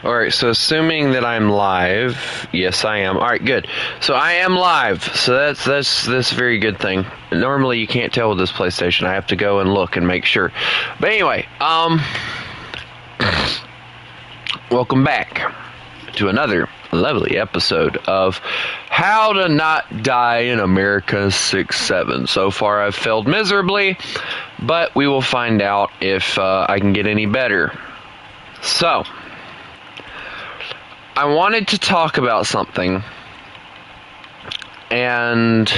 Alright, so assuming that I'm live, yes I am. Alright, good. So I am live, so that's a very good thing. Normally you can't tell with this PlayStation, I have to go and look and make sure. But anyway, welcome back to another lovely episode of How to Not Die in America 6-7. So far I've failed miserably, but we will find out if I can get any better. So, I wanted to talk about something, and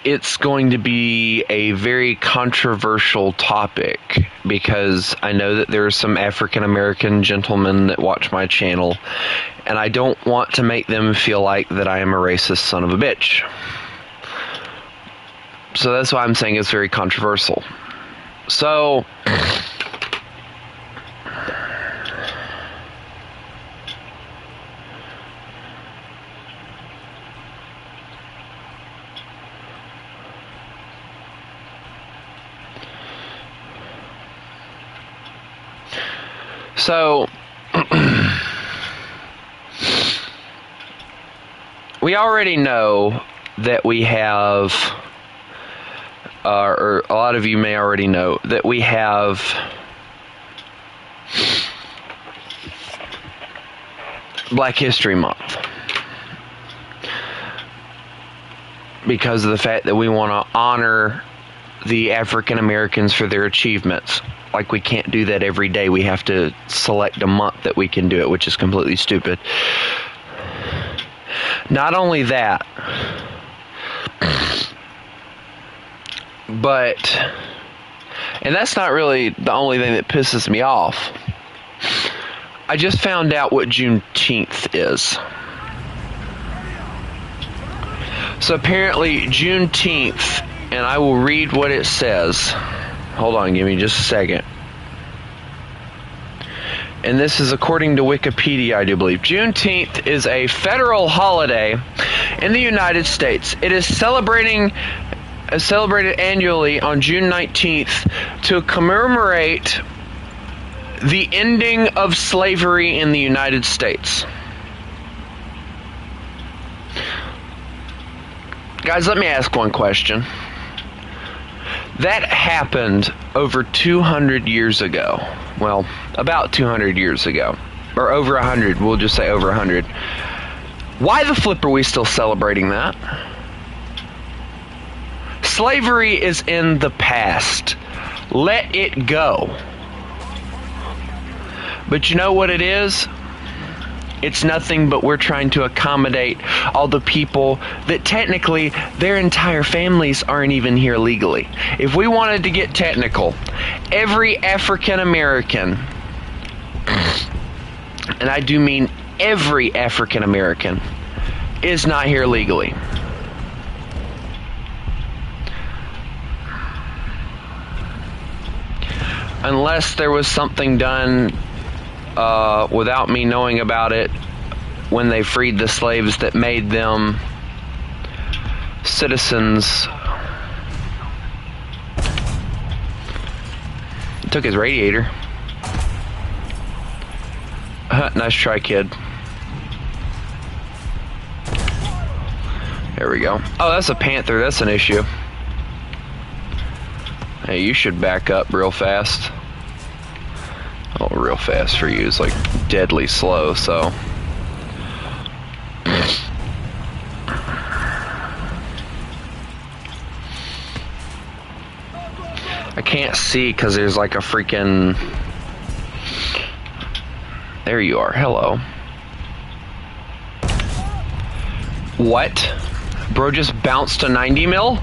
it's going to be a very controversial topic because I know that there are some African American gentlemen that watch my channel, and I don't want to make them feel like that I am a racist son of a bitch. So that's why I'm saying it's very controversial. So, we already know that we have, or a lot of you may already know, that we have Black History Month. Because of the fact that we want to honor the African Americans for their achievements. Like, we can't do that every day. We have to select a month that we can do it, which is completely stupid. Not only that, but, and that's not really the only thing that pisses me off. I just found out what Juneteenth is. So apparently Juneteenth, and I will read what it says. Hold on, give me just a second. And this is according to Wikipedia, I do believe. Juneteenth is a federal holiday in the United States. It is celebrated annually on June 19th to commemorate the ending of slavery in the United States. Guys, let me ask one question. That happened over 200 years ago. Well, about 200 years ago. Or over 100. We'll just say over 100. Why the flip are we still celebrating that? Slavery is in the past. Let it go. But you know what it is? It's nothing but we're trying to accommodate all the people that technically their entire families aren't even here legally. If we wanted to get technical, every African American, and I do mean every African American, is not here legally. Unless there was something done without me knowing about it when they freed the slaves that made them citizens. Took his radiator. Nice try, kid. There we go. Oh, that's a panther. That's an issue. Hey, you should back up real fast. Oh, real fast for you is like deadly slow, so. I can't see because there's like a freaking. There you are. Hello. What? Bro just bounced a 90 mil?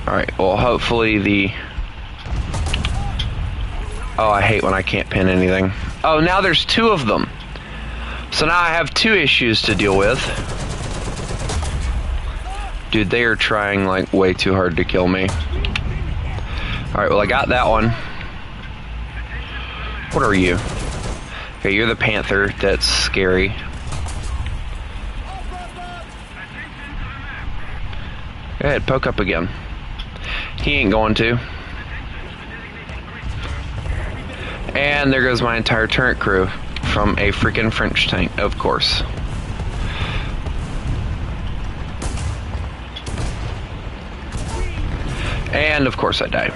Alright, well, hopefully the. Oh, I hate when I can't pin anything. Oh, now there's two of them. So now I have two issues to deal with. Dude, they are trying like way too hard to kill me. Alright, well, I got that one. What are you? Okay, you're the panther. That's scary. Go ahead, poke up again. He ain't going to. And there goes my entire turret crew from a freaking French tank, of course. And of course I die.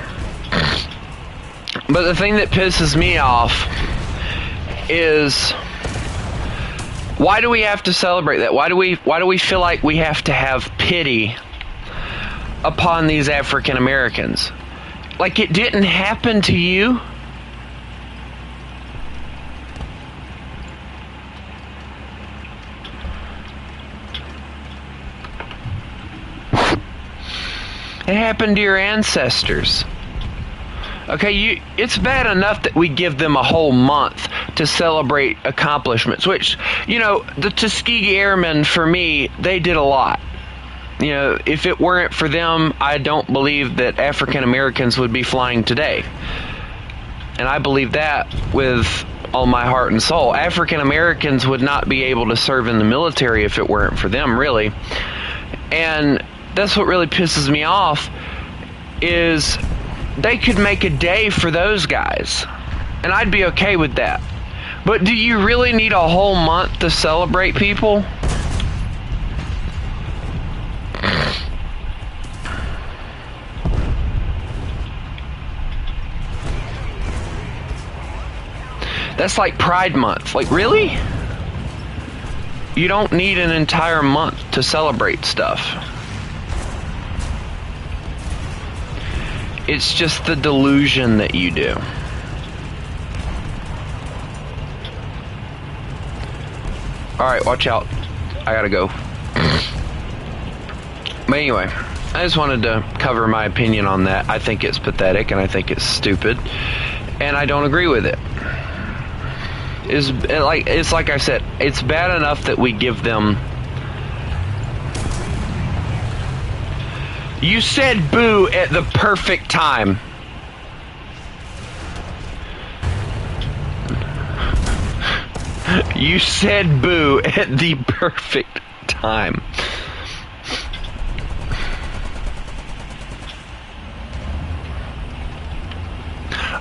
But the thing that pisses me off is, why do we have to celebrate that? Why do we feel like we have to have pity upon these African Americans? Like it didn't happen to you? It happened to your ancestors. Okay, it's bad enough that we give them a whole month to celebrate accomplishments, which, you know, the Tuskegee Airmen, for me, they did a lot. You know, if it weren't for them, I don't believe that African Americans would be flying today. And I believe that with all my heart and soul. African Americans would not be able to serve in the military if it weren't for them, really. And that's what really pisses me off, is they could make a day for those guys, and I'd be okay with that. But do you really need a whole month to celebrate people? That's like Pride Month. Like, really? You don't need an entire month to celebrate stuff. It's just the delusion that you do. Alright, watch out. I gotta go. But anyway, I just wanted to cover my opinion on that. I think it's pathetic and I think it's stupid. And I don't agree with it. It's like I said, it's bad enough that we give them... You said boo at the perfect time. You said boo at the perfect time.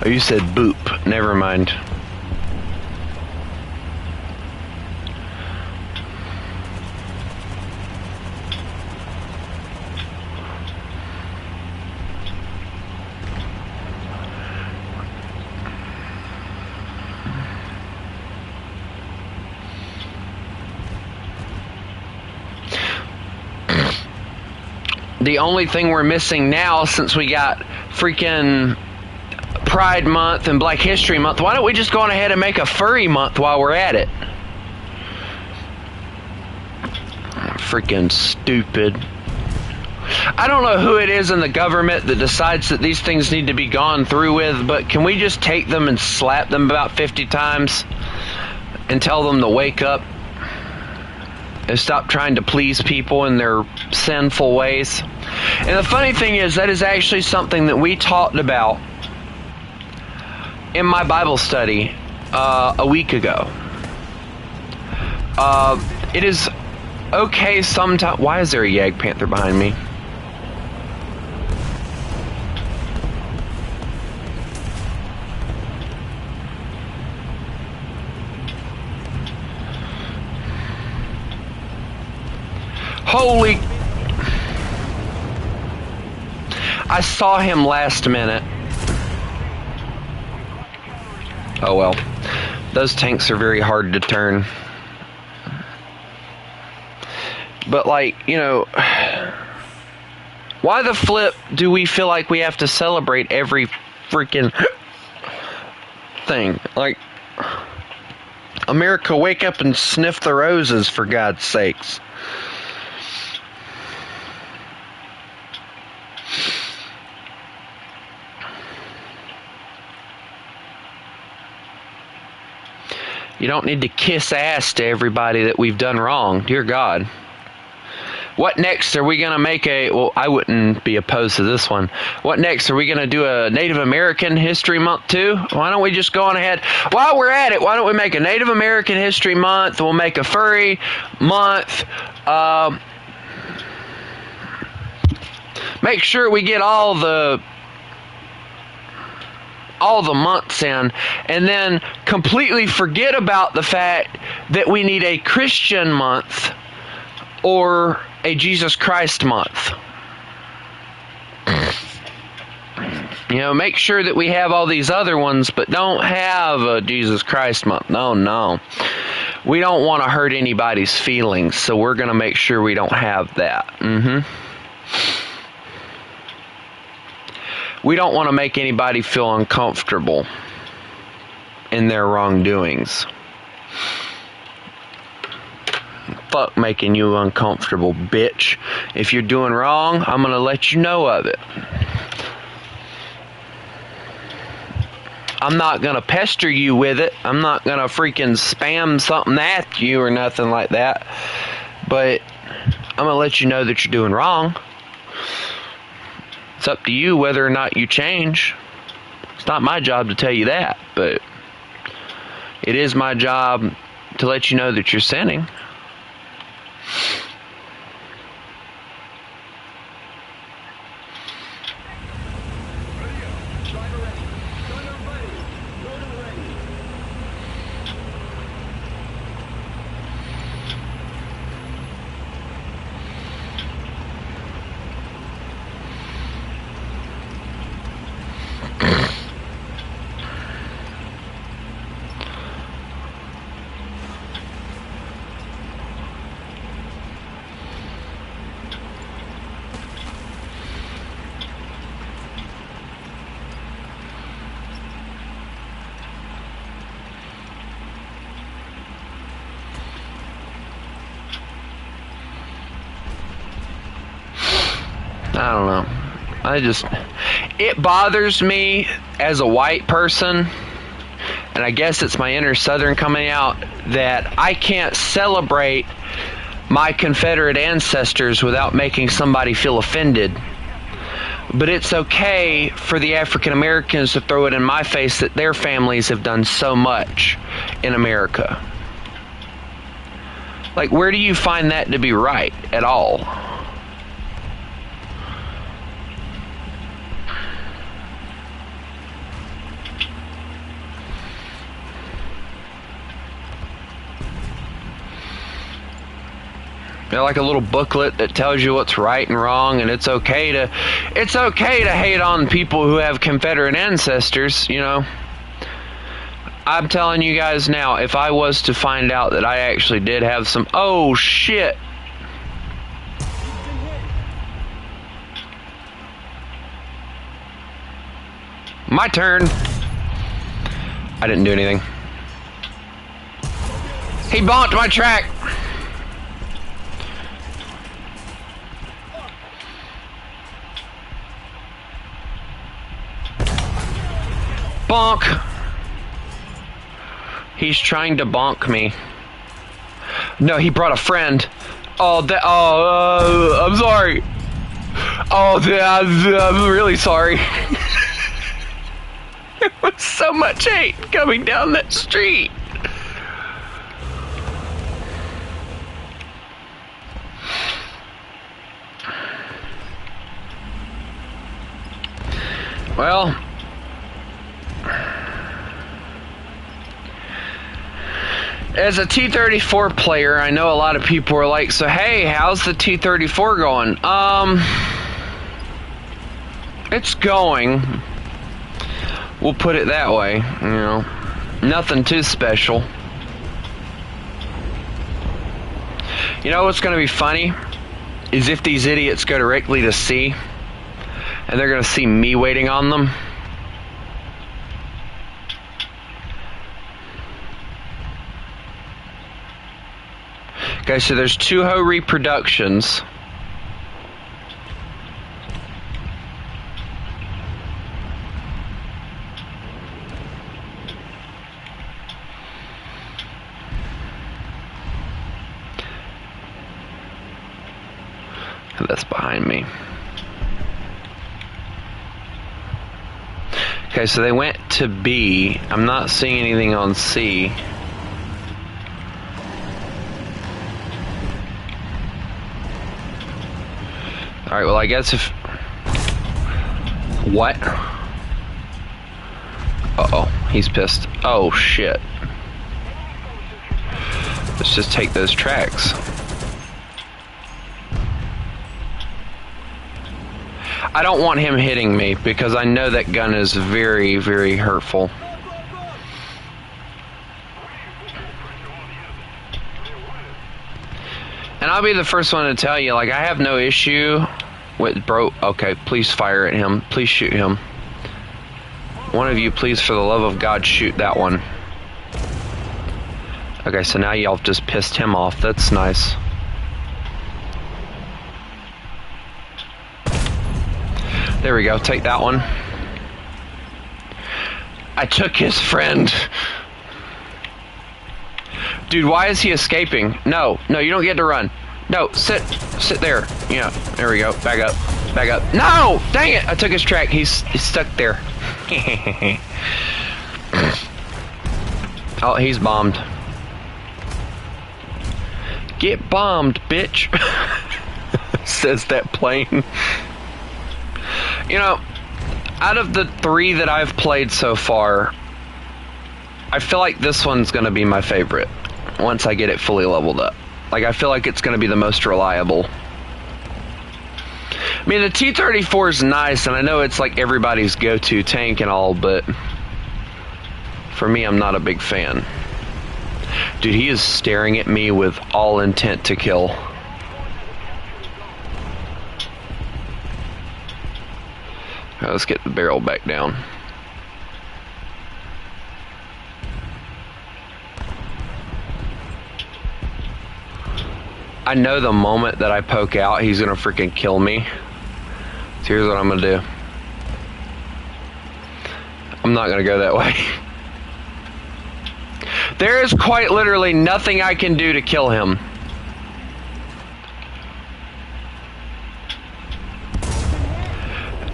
Oh, you said boop. Never mind. The only thing we're missing now, since we got freaking Pride Month and Black History Month, why don't we just go on ahead and make a furry month while we're at it? Freaking stupid. I don't know who it is in the government that decides that these things need to be gone through with, but can we just take them and slap them about 50 times and tell them to wake up and stop trying to please people in their sinful ways? And the funny thing is, that is actually something that we talked about in my Bible study a week ago. It is okay sometimes. Why is there a Yag Panther behind me? Holy... I saw him last minute. Oh well. Those tanks are very hard to turn. But like, you know, why the flip do we feel like we have to celebrate every freaking thing? Like, America, wake up and sniff the roses, for God's sakes. You don't need to kiss ass to everybody that we've done wrong. Dear God. What next? Are we going to make a... Well, I wouldn't be opposed to this one. What next? Are we going to do a Native American History Month too? Why don't we just go on ahead? While we're at it, why don't we make a Native American History Month? We'll make a furry month. Make sure we get all the all the months in, and then completely forget about the fact that we need a Christian month or a Jesus Christ month. You know, make sure that we have all these other ones, but don't have a Jesus Christ month. No. We don't want to hurt anybody's feelings, so we're going to make sure we don't have that. We don't want to make anybody feel uncomfortable in their wrongdoings. Fuck making you uncomfortable, bitch. If you're doing wrong, I'm going to let you know of it. I'm not going to pester you with it. I'm not going to freaking spam something at you or nothing like that. But I'm going to let you know that you're doing wrong. It's up to you whether or not you change. It's not my job to tell you that, but it is my job to let you know that you're sinning. I don't know. It bothers me as a white person, and I guess it's my inner Southern coming out, that I can't celebrate my Confederate ancestors without making somebody feel offended. But it's okay for the African Americans to throw it in my face that their families have done so much in America. Like, where do you find that to be right at all? They're like a little booklet that tells you what's right and wrong, and it's okay to hate on people who have Confederate ancestors, you know. I'm telling you guys now, if I was to find out that I actually did have some... Oh, shit. My turn. I didn't do anything. He bonked my track. Bonk. He's trying to bonk me. No, he brought a friend. I'm sorry. I'm really sorry. There was so much hate coming down that street. Well, as a T-34 player, I know a lot of people are like, so hey, how's the T-34 going? It's going. We'll put it that way, you know. Nothing too special. You know what's going to be funny? Is if these idiots go directly to C, and they're going to see me waiting on them. Okay, so there's 2 Ho reproductions. That's behind me. Okay, so they went to B. I'm not seeing anything on C. Alright, well I guess if... What? Uh-oh, he's pissed. Oh, shit. Let's just take those tracks. I don't want him hitting me because I know that gun is very, very hurtful. And I'll be the first one to tell you, like, I have no issue with bro. Okay, please fire at him. Please shoot him. One of you, please, for the love of God, shoot that one. Okay, so now y'all just pissed him off. That's nice. There we go. Take that one. I took his friend. Dude, why is he escaping? No, you don't get to run. No, sit there. Yeah, there we go. Back up. No, dang it! I took his track. He's stuck there. Oh, he's bombed. Get bombed, bitch. Says that plane. You know, out of the 3 that I've played so far, I feel like this one's going to be my favorite once I get it fully leveled up. Like, I feel like it's going to be the most reliable. I mean, the T-34 is nice, and I know it's like everybody's go-to tank and all, but for me, I'm not a big fan. Dude, he is staring at me with all intent to kill. Right, let's get the barrel back down. I know the moment that I poke out, he's gonna freaking kill me. So here's what I'm gonna do. I'm not gonna go that way. There is quite literally nothing I can do to kill him.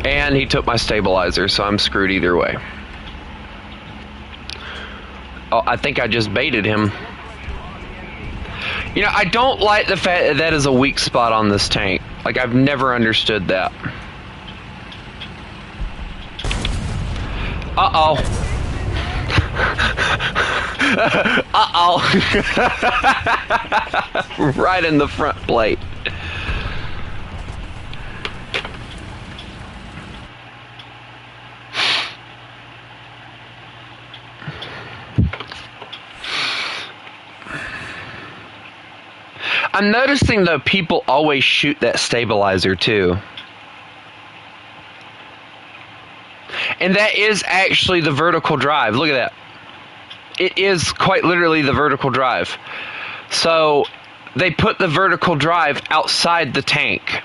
And he took my stabilizer, so I'm screwed either way. Oh, I think I just baited him. You know, I don't like the fact that that is a weak spot on this tank. Like, I've never understood that. Uh-oh. Uh-oh. Right in the front plate. I'm noticing, though, people always shoot that stabilizer, too. And that is actually the vertical drive. Look at that. It is quite literally the vertical drive. So, they put the vertical drive outside the tank.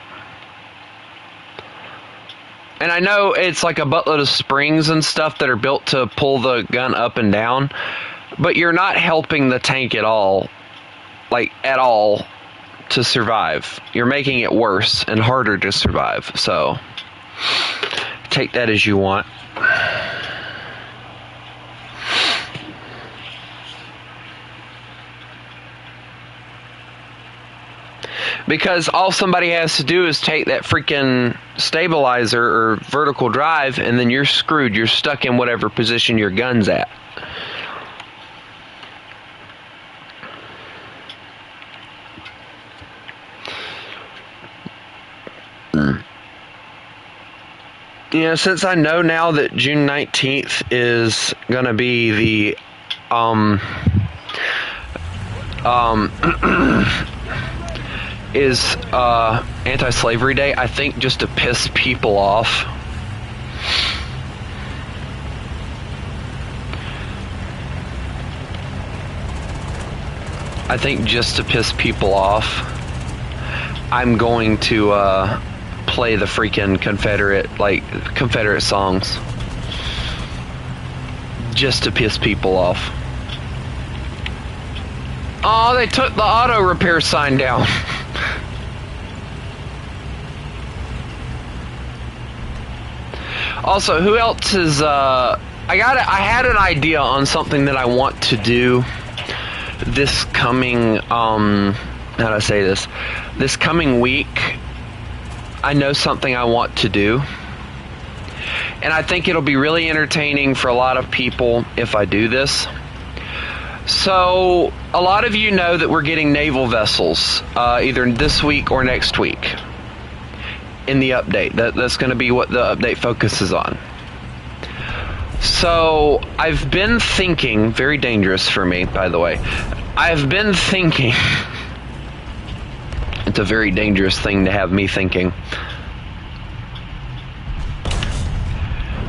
And I know it's like a buttload of springs and stuff that are built to pull the gun up and down. But you're not helping the tank at all. Like, at all. To survive. You're making it worse and harder to survive. So take that as you want. Because all somebody has to do is take that freaking stabilizer or vertical drive, and then you're screwed. You're stuck in whatever position your gun's at. You know, since I know now that June 19th is going to be the is anti-slavery day, I think just to piss people off. I think just to piss people off, I'm going to play the freaking Confederate songs just to piss people off. Oh, they took the auto repair sign down. Also, who else is I had an idea on something that I want to do this coming how do I say this? This coming week. I know something I want to do, and I think it'll be really entertaining for a lot of people if I do this. So, a lot of you know that we're getting naval vessels either this week or next week in the update. That's going to be what the update focuses on. So, I've been thinking, very dangerous for me, by the way. I've been thinking, it's a very dangerous thing to have me thinking.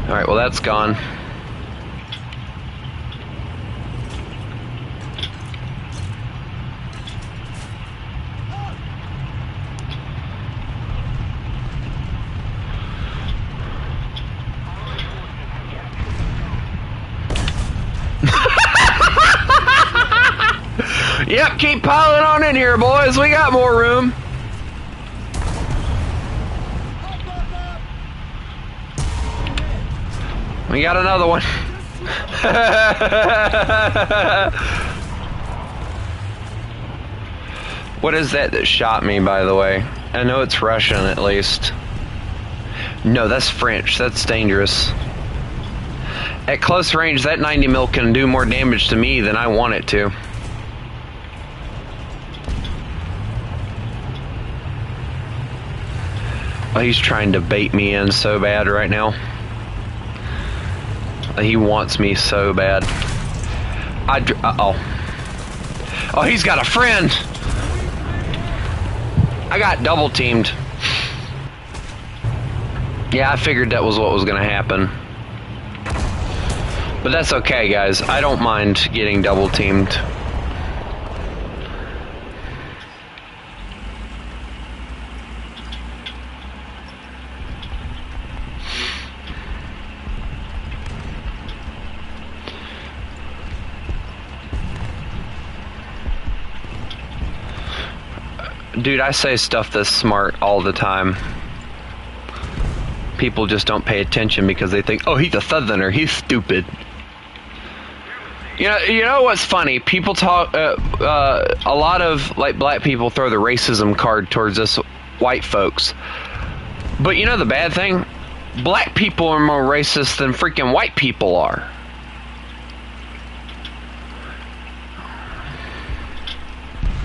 Alright, well that's gone. Yep, keep piling on in here, boys. We got more room. We got another one. What is that shot me, by the way? I know it's Russian, at least. No, that's French. That's dangerous. At close range, that 90 mil can do more damage to me than I want it to. Oh, he's trying to bait me in so bad right now. He wants me so bad. Uh-oh. Oh, he's got a friend! I got double teamed. Yeah, I figured that was what was gonna happen. But that's okay, guys. I don't mind getting double teamed. Dude, I say stuff that's smart all the time. People just don't pay attention because they think, oh, he's a southerner, he's stupid. You know what's funny? People talk, a lot of like black people throw the racism card towards us white folks. But you know the bad thing? Black people are more racist than freaking white people are.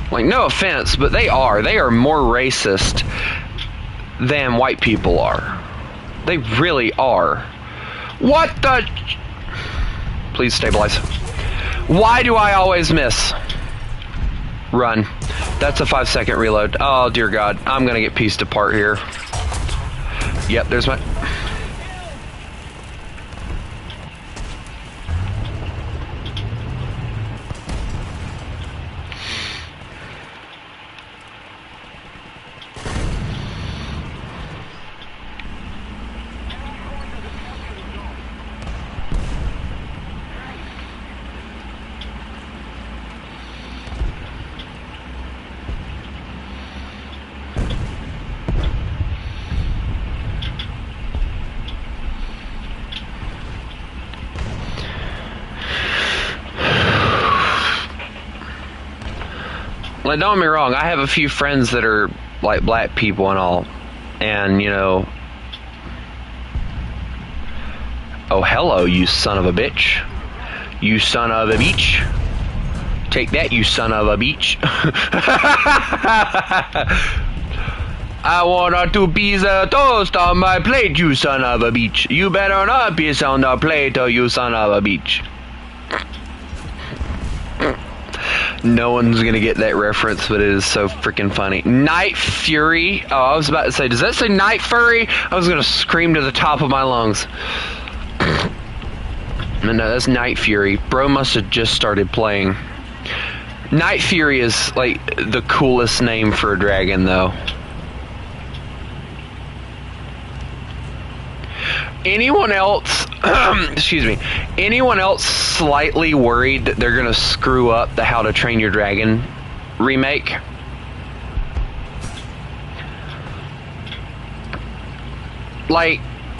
Like, no offense, but they are. They are more racist than white people are. They really are. What the... Please stabilize. Why do I always miss? Run. That's a 5-second reload. Oh, dear God. I'm gonna get pieced apart here. Yep, there's my... Like, don't get me wrong, I have a few friends that are like black people and all, and you know, oh hello, you son of a bitch, you son of a beach, take that, you son of a beach. I want a 2 piece of toast on my plate, you son of a beach. You better not be on the plate, or you son of a beach. No one's gonna get that reference, but it is so freaking funny. Night Fury. Oh, I was about to say, does that say Night Fury? I was gonna scream to the top of my lungs. No, that's Night Fury. Bro must have just started playing. Night Fury is like the coolest name for a dragon, though. Anyone else, excuse me, anyone else slightly worried that they're going to screw up the How to Train Your Dragon remake? Like,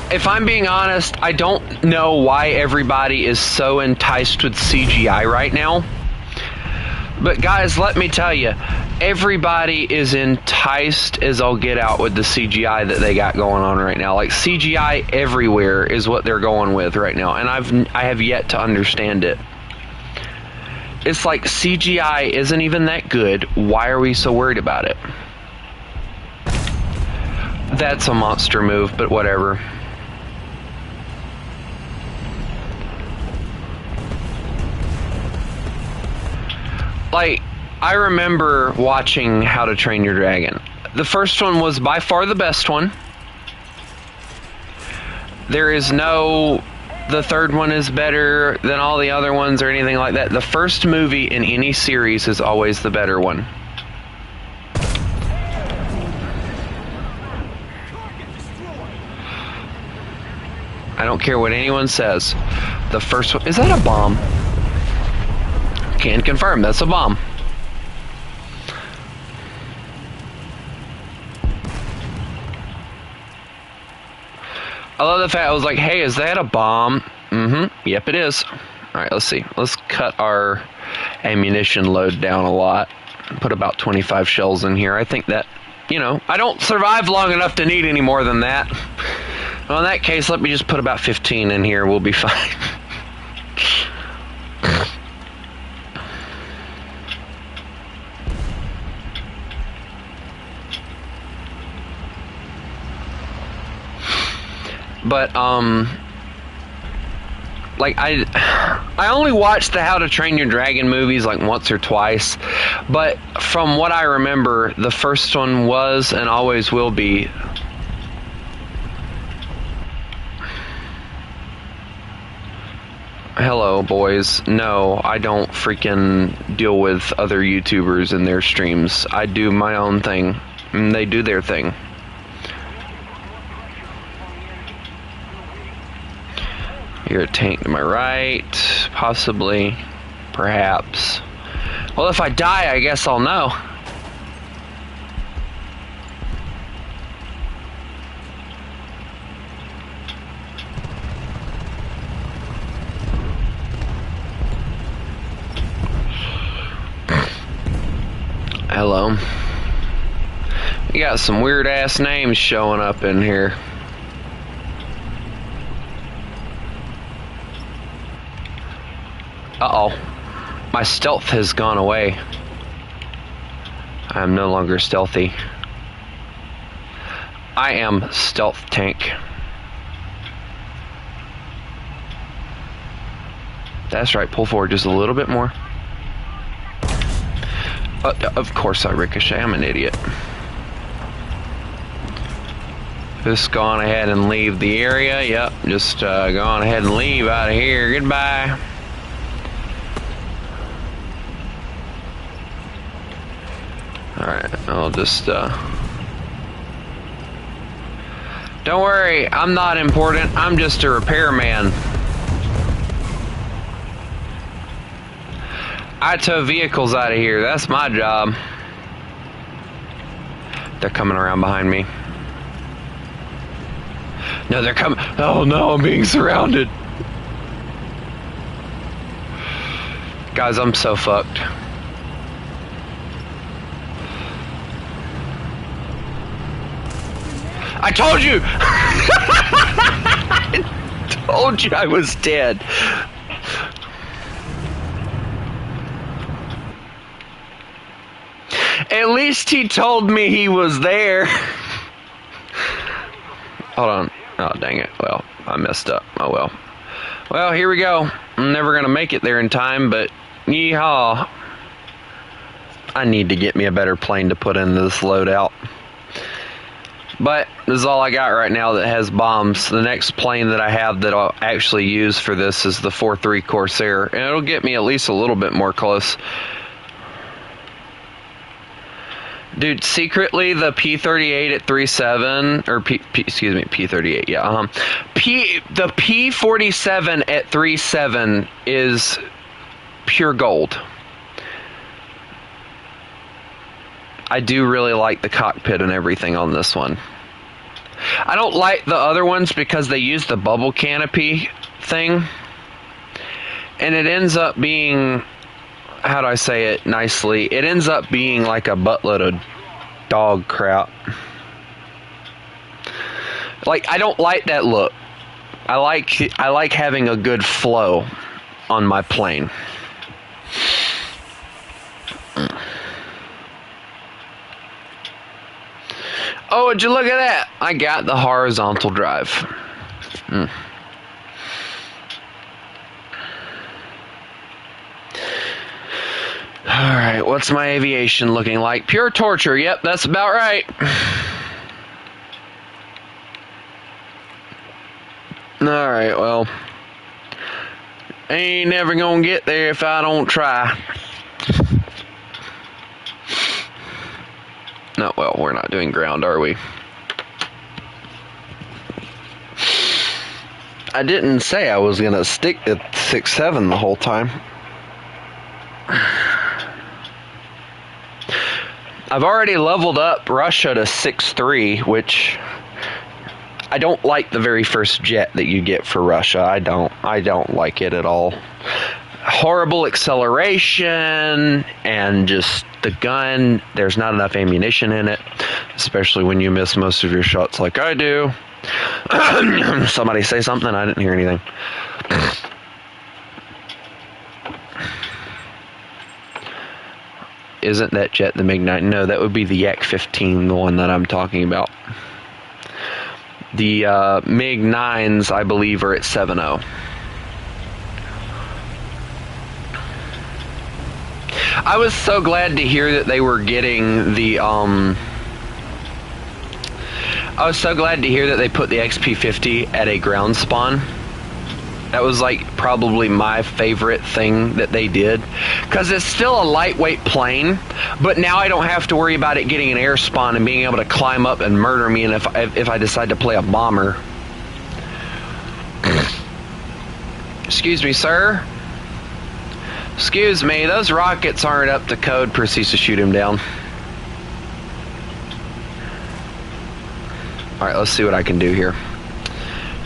if I'm being honest, I don't know why everybody is so enticed with CGI right now. But guys, let me tell you, everybody is enticed as all get out with the CGI that they got going on right now. Like, CGI everywhere is what they're going with right now, and I have yet to understand it. It's like CGI isn't even that good. Why are we so worried about it? That's a monster move, but whatever. Like, I remember watching How to Train Your Dragon. The first one was by far the best one. There is no, the third one is better than all the other ones or anything like that. The first movie in any series is always the better one. I don't care what anyone says. The first one, is that a bomb? Can confirm, that's a bomb. I love the fact I was like, hey, is that a bomb? Mm-hmm. Yep, it is. Alright, let's see. Let's cut our ammunition load down a lot. Put about 25 shells in here. I think that, you know, I don't survive long enough to need any more than that. Well, in that case, let me just put about 15 in here. We'll be fine. But, like, I only watched the How to Train Your Dragon movies like once or twice, but from what I remember, the first one was and always will be hello, boys. No, I don't freaking deal with other YouTubers and their streams. I do my own thing, and they do their thing. You're a tank to my right, possibly, perhaps. Well, if I die, I guess I'll know. Hello. We got some weird ass names showing up in here. Uh-oh. My stealth has gone away. I am no longer stealthy. I am stealth tank. That's right, pull forward just a little bit more. Of course I ricochet, I'm an idiot. Just go on ahead and leave the area. Yep, just go on ahead and leave out of here. Goodbye. Alright, I'll just, don't worry, I'm not important, I'm just a repairman. I tow vehicles out of here, that's my job. They're coming around behind me. No, they're coming, oh no, I'm being surrounded. Guys, I'm so fucked. I told you! I told you I was dead. At least he told me he was there. Hold on. Oh, dang it. Well, I messed up. Oh, well. Well, here we go. I'm never going to make it there in time, but yeehaw. I need to get me a better plane to put into this loadout. But this is all I got right now that has bombs. The next plane that I have that I'll actually use for this is the 4-3 Corsair. And it'll get me at least a little bit more close. Dude, secretly the P-38 at 3.7, or excuse me, P-38, yeah. The P-47 at 3.7 is pure gold. I do really like the cockpit and everything on this one. I don't like the other ones because they use the bubble canopy thing. And it ends up being... how do I say it nicely? It ends up being like a buttload of dog crap. Like, I don't like that look. I like having a good flow on my plane. Oh, would you look at that? I got the horizontal drive. Alright, what's my aviation looking like? Pure torture, yep, that's about right. Alright, well, I ain't never gonna get there if I don't try. No, well, we're not doing ground, are we? I didn't say I was gonna stick at 6.7 the whole time. I've already leveled up Russia to 6.3, which I don't like the very first jet that you get for Russia. I don't like it at all. Horrible acceleration and just the gun. There's not enough ammunition in it, especially when you miss most of your shots like I do. Somebody say something? I didn't hear anything. Isn't that jet the MiG-9? No, that would be the Yak-15, the one that I'm talking about. The MiG-9s, I believe, are at 7.0. I was so glad to hear that they were getting the, I was so glad to hear that they put the XP-50 at a ground spawn. That was like probably my favorite thing that they did, because it's still a lightweight plane, but now I don't have to worry about it getting an air spawn and being able to climb up and murder me, and if I decide to play a bomber. Excuse me, sir. Excuse me, those rockets aren't up to code. Proceeds to shoot him down. Alright, let's see what I can do here.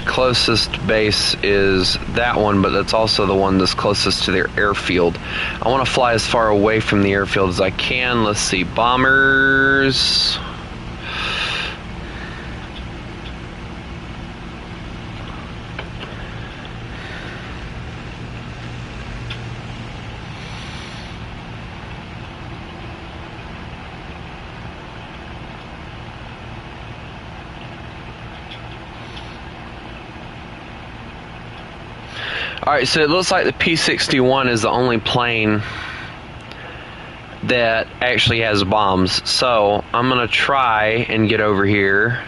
Closest base is that one, but that's also the one that's closest to their airfield. I want to fly as far away from the airfield as I can. Let's see, bombers. Alright, so it looks like the P-61 is the only plane that actually has bombs. So I'm going to try and get over here.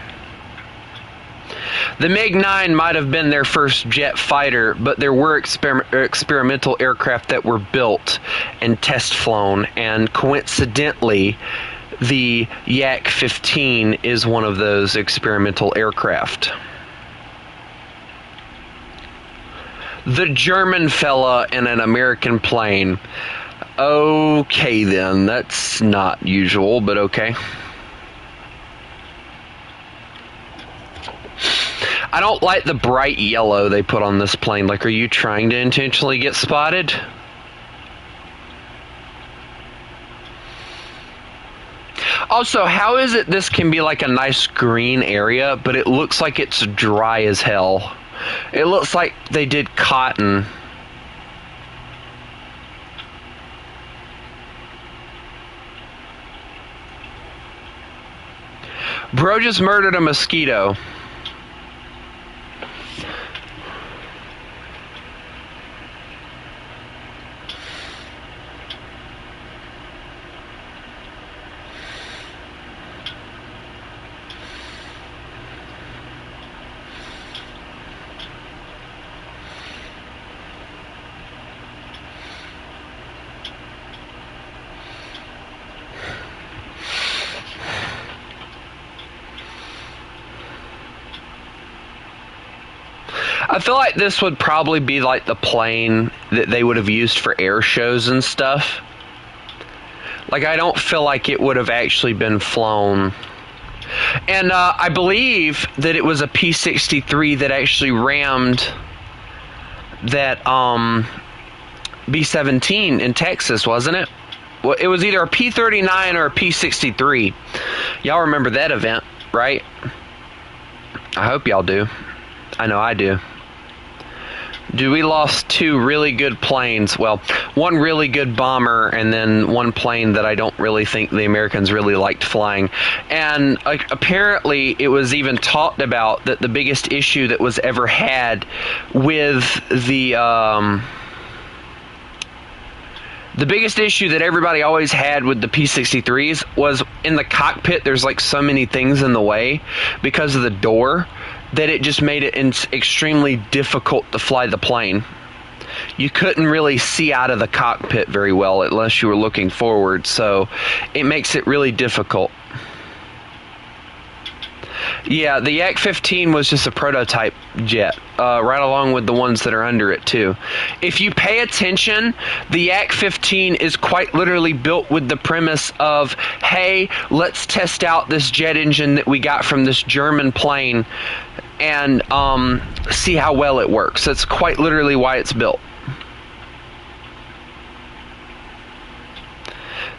The MiG-9 might have been their first jet fighter, but there were experimental aircraft that were built and test flown, and coincidentally, the Yak-15 is one of those experimental aircraft. The German fella in an American plane. Okay then, that's not usual, but okay. I don't like the bright yellow they put on this plane. Like, are you trying to intentionally get spotted? Also, how is it this can be like a nice green area, but it looks like it's dry as hell? It looks like they did cotton. Bro just murdered a mosquito. I feel like this would probably be like the plane that they would have used for air shows and stuff. Like, I don't feel like it would have actually been flown. And I believe that it was a P-63 that actually rammed that B-17 in Texas, wasn't it? Well, it was either a P-39 or a P-63. Y'all remember that event, right? I hope y'all do. I know I do. Dude, we lost 2 really good planes. Well, one really good bomber and then one plane that I don't really think the Americans really liked flying. And apparently it was even talked about that the biggest issue that was ever had with the biggest issue that everybody always had with the P-63s was in the cockpit there's like so many things in the way because of the door that it just made it extremely difficult to fly the plane. You couldn't really see out of the cockpit very well unless you were looking forward, so it makes it really difficult. Yeah, the Yak-15 was just a prototype jet, right along with the ones that are under it too. If you pay attention, the Yak-15 is quite literally built with the premise of, hey, let's test out this jet engine that we got from this German plane and see how well it works. That's quite literally why it's built.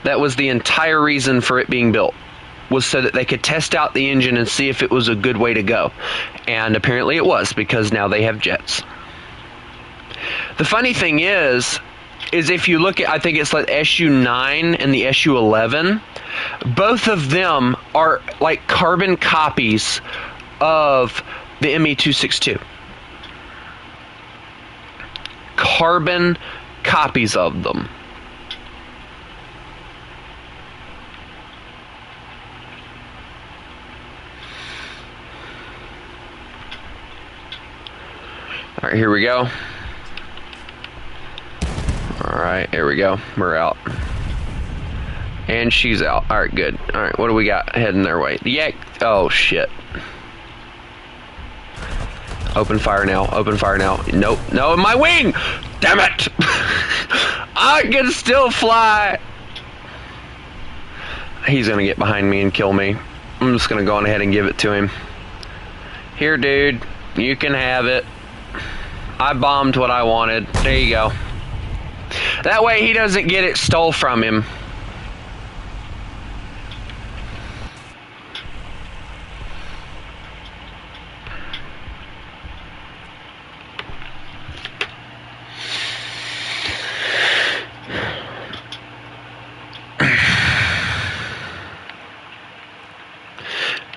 That was the entire reason for it being built, was so that they could test out the engine and see if it was a good way to go. And apparently it was, because now they have jets. The funny thing is if you look at, I think it's like Su-9 and the Su-11, both of them are like carbon copies of the Me-262. Carbon copies of them. All right, here we go. All right, here we go. We're out. And she's out. All right, good. All right, what do we got heading their way? The Yak. Oh, shit. Open fire now. Open fire now. Nope. No, my wing! Damn it! I can still fly! He's gonna get behind me and kill me. I'm just gonna go on ahead and give it to him. Here, dude. You can have it. I bombed what I wanted. There you go. That way he doesn't get it stole from him.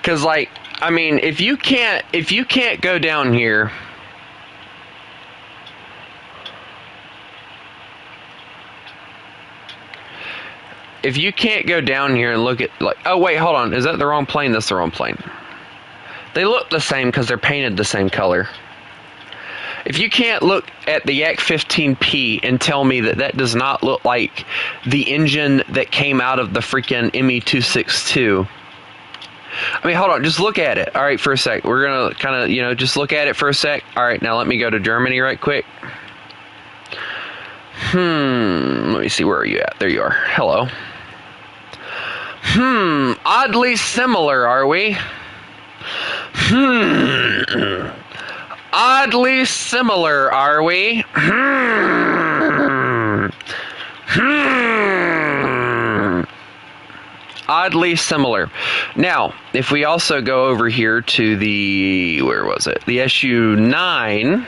Cause like, I mean, if you can't go down here, if you can't go down here and look at, like, oh wait, hold on, is that the wrong plane? That's the wrong plane. They look the same because they're painted the same color. If you can't look at the Yak-15P and tell me that that does not look like the engine that came out of the freaking Me-262, I mean, hold on, just look at it. All right, for a sec. We're going to kind of, you know, just look at it for a sec. All right, now let me go to Germany right quick. Let me see, where are you at? There you are. Hello. Oddly similar, are we? Oddly similar, are we? Oddly similar. Now, if we also go over here to the, where was it? The Su-9.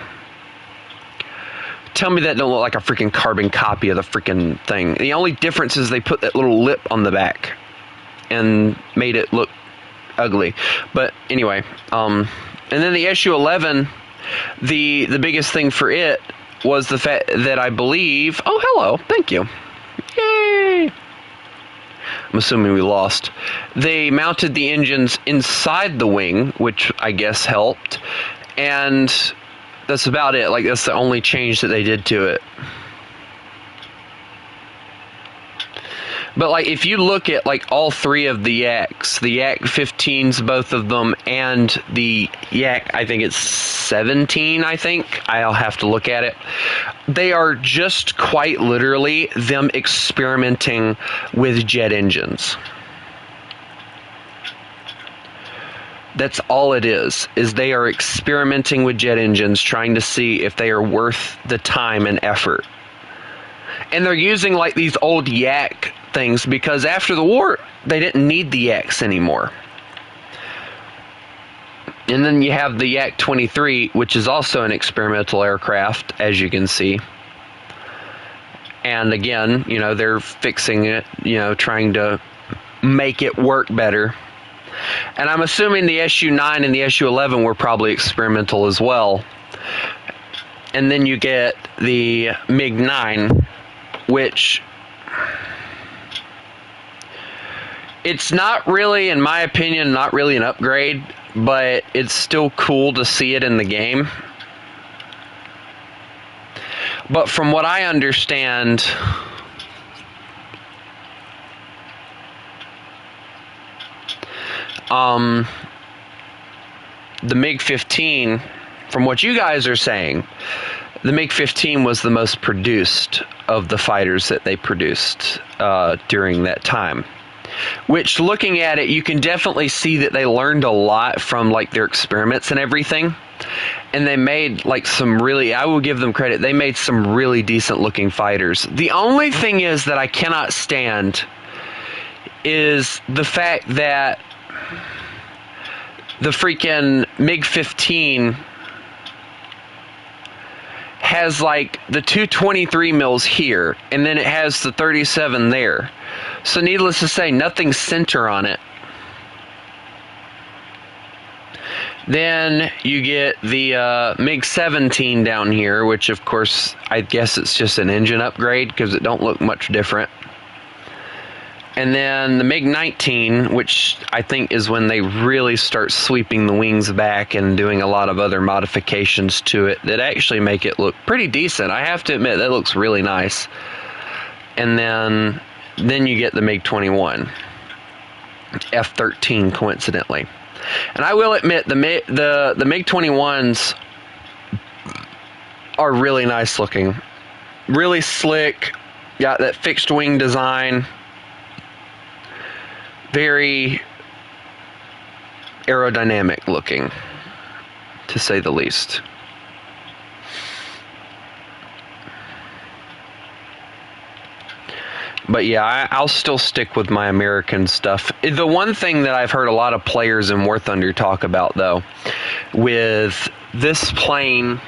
Tell me that don't look like a freaking carbon copy of the freaking thing. The only difference is they put that little lip on the back and made it look ugly. But anyway, and then the Su-11, the biggest thing for it was the fact that I believe, oh hello, thank you. Yay! I'm assuming we lost. They mounted the engines inside the wing, which I guess helped, and that's about it. Like, that's the only change that they did to it. But like, if you look at like all three of the Yaks, the Yak-15s, both of them, and the Yak, I think it's 17, I think. I'll have to look at it. They are just quite literally them experimenting with jet engines. That's all it is they are experimenting with jet engines, trying to see if they are worth the time and effort. And they're using like these old Yak things because after the war, they didn't need the Yaks anymore. And then you have the Yak-23, which is also an experimental aircraft, as you can see. And again, you know, they're fixing it, you know, trying to make it work better. And I'm assuming the Su-9 and the Su-11 were probably experimental as well. And then you get the MiG-9, which it's not really, in my opinion, not really an upgrade, but it's still cool to see it in the game. But from what I understand, the MiG-15, from what you guys are saying, the MiG-15 was the most produced of the fighters that they produced during that time. Which, looking at it, you can definitely see that they learned a lot from like their experiments and everything. And they made like some really, I will give them credit, they made some really decent looking fighters. The only thing is that I cannot stand is the fact that the freaking MiG-15 has like the 223 mils here, and then it has the 37 there. So needless to say, nothing center on it. Then you get the MiG-17 down here, which of course I guess it's just an engine upgrade because it don't look much different. And then the MiG-19, which I think is when they really start sweeping the wings back and doing a lot of other modifications to it that actually make it look pretty decent. I have to admit, that looks really nice. And then you get the MiG-21, F-13 coincidentally. And I will admit, the MiG-21s are really nice looking. Really slick, got that fixed wing design. Very aerodynamic looking, to say the least. But yeah, I'll still stick with my American stuff. The one thing that I've heard a lot of players in War Thunder talk about, though, with this plane,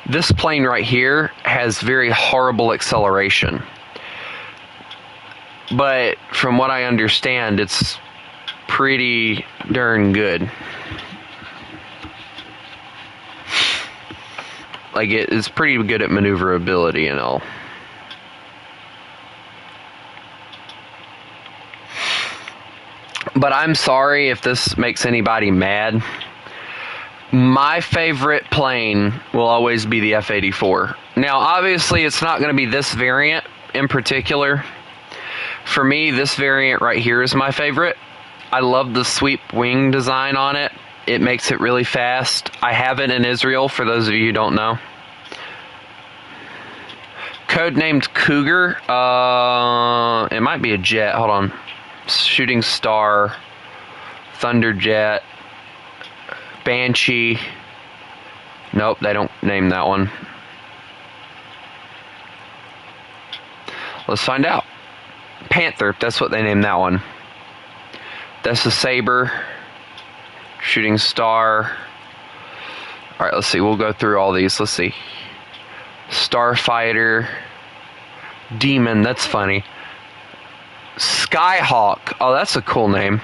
this plane right here has very horrible acceleration. But from what I understand, it's pretty darn good. Like, it is pretty good at maneuverability and all. But I'm sorry if this makes anybody mad. My favorite plane will always be the F-84. Now, obviously, it's not going to be this variant in particular. For me, this variant right here is my favorite. I love the sweep wing design on it. It makes it really fast. I have it in Israel, for those of you who don't know. Codenamed Cougar. It might be a jet. Hold on. Shooting Star. Thunderjet. Banshee. Nope, they don't name that one. Let's find out. Panther, that's what they named that one. That's a Saber. Shooting Star. Alright, let's see. We'll go through all these. Let's see. Starfighter. Demon, that's funny. Skyhawk. Oh, that's a cool name.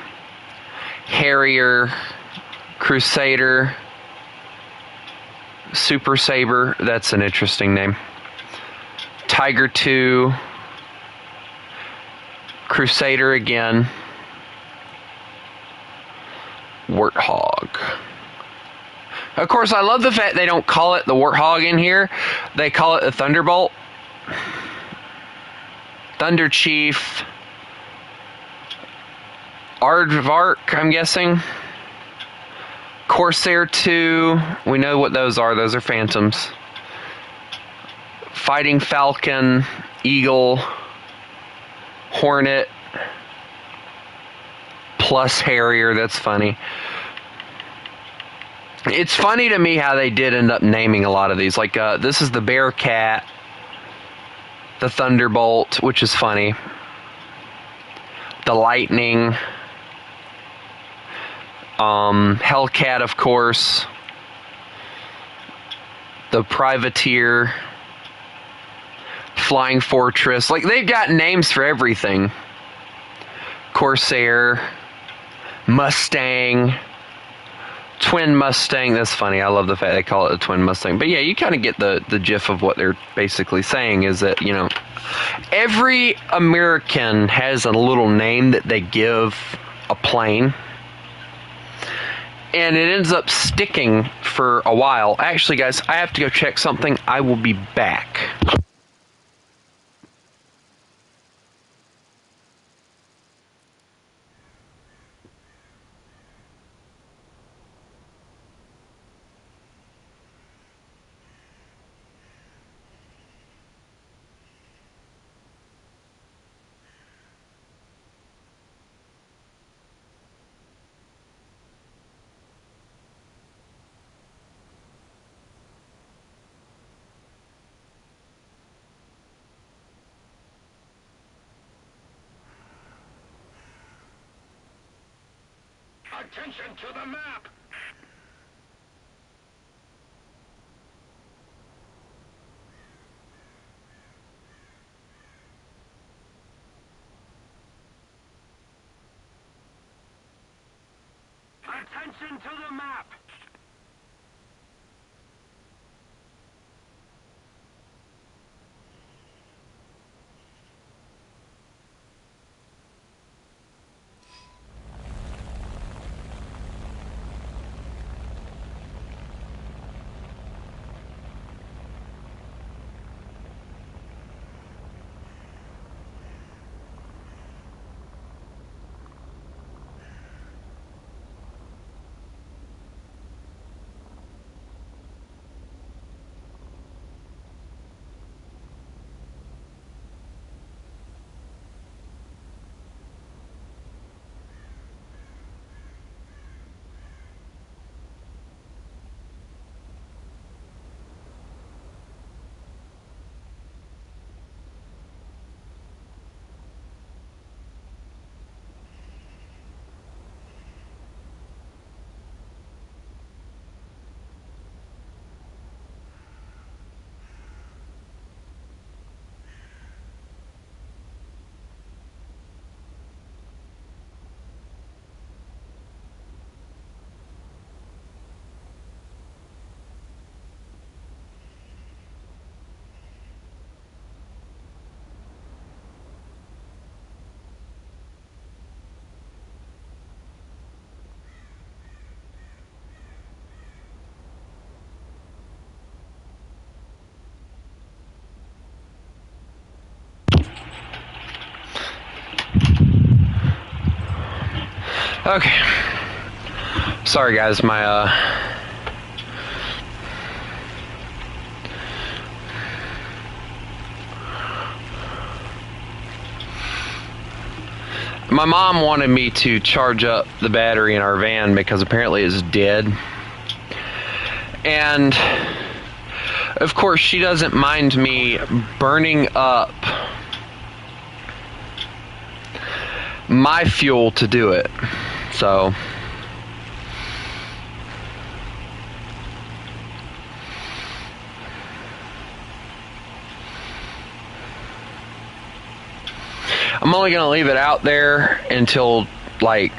Harrier. Crusader. Super Saber. That's an interesting name. Tiger 2. Crusader again. Warthog. Of course, I love the fact they don't call it the Warthog in here. They call it the Thunderbolt. Thunder Chief. Aardvark, I'm guessing. Corsair 2. We know what those are. Those are Phantoms. Fighting Falcon. Eagle. Hornet. plus Harrier. That's funny. It's funny to me how they did end up naming a lot of these. Like, this is the Bearcat, the Thunderbolt, which is funny. The Lightning. Hellcat, of course. The Privateer. Flying Fortress. Like, they've got names for everything. Corsair. Mustang. Twin Mustang. That's funny. I love the fact they call it a Twin Mustang. But yeah, you kind of get the gist of what they're basically saying is that, you know, every American has a little name that they give a plane. And it ends up sticking for a while. Actually, guys, I have to go check something. I will be back. Attention to the map! Attention to the map! Okay. Sorry, guys. My mom wanted me to charge up the battery in our van because apparently it's dead. And of course, she doesn't mind me burning up my fuel to do it. So I'm only gonna leave it out there until like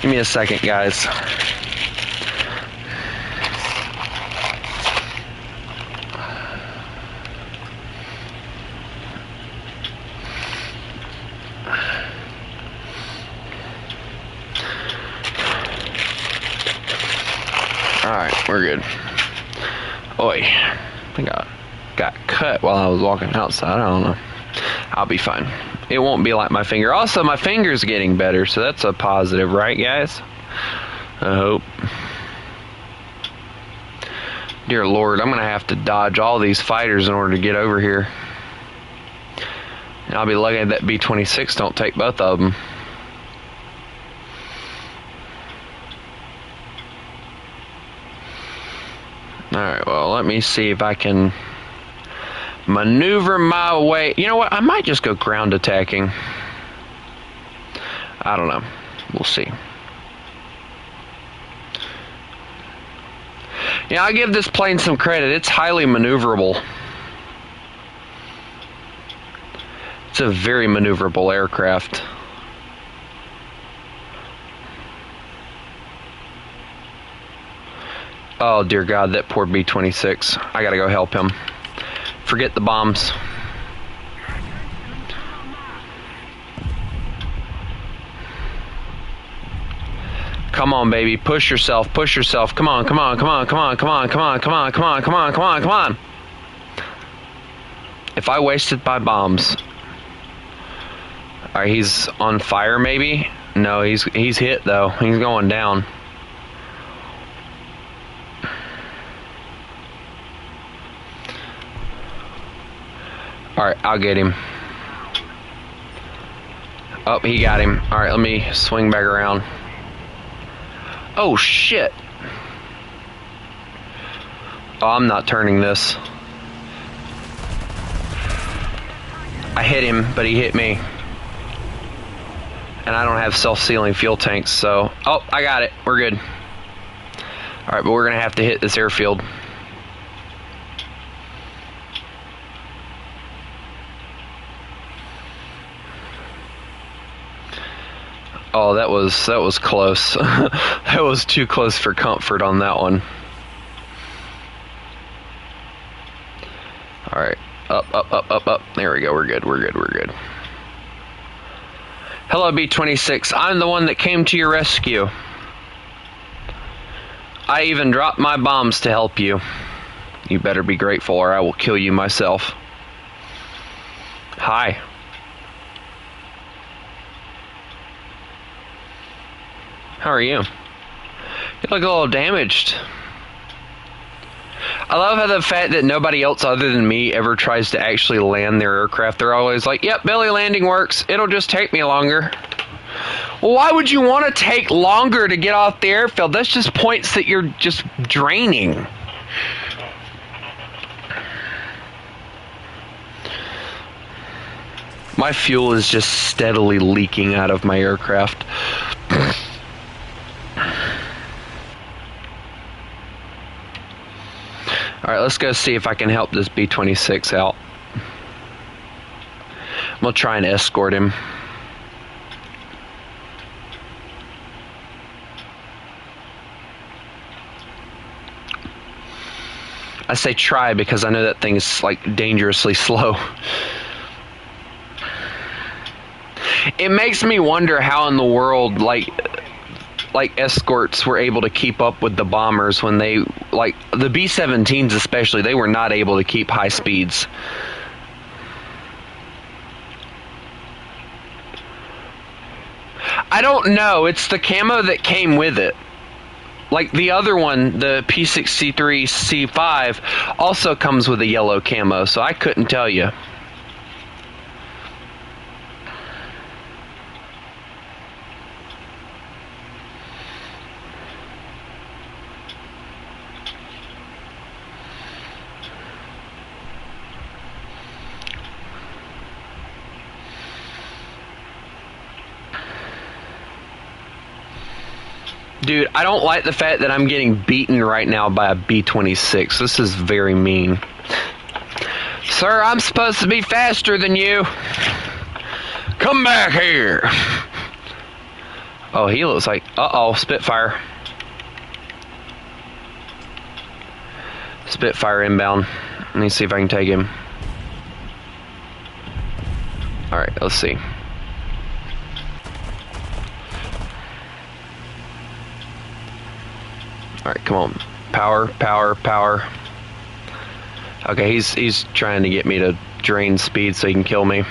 give me a second, guys. Alright, we're good. Oi. I think I got cut while I was walking outside. I don't know. I'll be fine. It won't be like my finger. Also, my finger's getting better, so that's a positive, right, guys? I hope. Dear Lord, I'm going to have to dodge all these fighters in order to get over here. And I'll be lucky that B-26 don't take both of them. Alright, well, let me see if I can maneuver my way. You know what? I might just go ground attacking. I don't know. We'll see. Yeah, I'll give this plane some credit. It's highly maneuverable. It's a very maneuverable aircraft. Oh, dear God, that poor B-26. I gotta go help him. Forget the bombs. Come on, baby. Push yourself. Push yourself. Come on, come on, come on, come on, come on, come on, come on, come on, come on, come on, come on. If I wasted my bombs. Alright, he's on fire, maybe? No, he's hit, though. He's going down. Alright, I'll get him. Oh, he got him. Alright, let me swing back around. Oh, shit. Oh, I'm not turning this. I hit him, but he hit me. And I don't have self-sealing fuel tanks, so... Oh, I got it. We're good. Alright, but we're going to have to hit this airfield. Oh, that was close. That was too close for comfort on that one. Alright. Up, up, up, up, up. There we go. We're good. We're good. We're good. Hello, B-26. I'm the one that came to your rescue. I even dropped my bombs to help you. You better be grateful or I will kill you myself. Hi. How are you? You look a little damaged. I love how the fact that nobody else other than me ever tries to actually land their aircraft. They're always like, yep, belly landing works. It'll just take me longer. Well, why would you want to take longer to get off the airfield? That's just points that you're just draining. My fuel is just steadily leaking out of my aircraft. Alright, let's go see if I can help this B-26 out. I'm gonna try and escort him. I say try because I know that thing is like dangerously slow. It makes me wonder how in the world like escorts were able to keep up with the bombers when they, like the B-17s especially, they were not able to keep high speeds. I don't know. It's the camo that came with it. Like the other one, the P63C5, also comes with a yellow camo, so I couldn't tell you. Dude, I don't like the fact that I'm getting beaten right now by a B-26. This is very mean. Sir, I'm supposed to be faster than you. Come back here. Oh, he looks like... Uh-oh, Spitfire. Spitfire inbound. Let me see if I can take him. Alright, let's see. Alright, come on. Power, power, power. Okay, he's trying to get me to drain speed so he can kill me.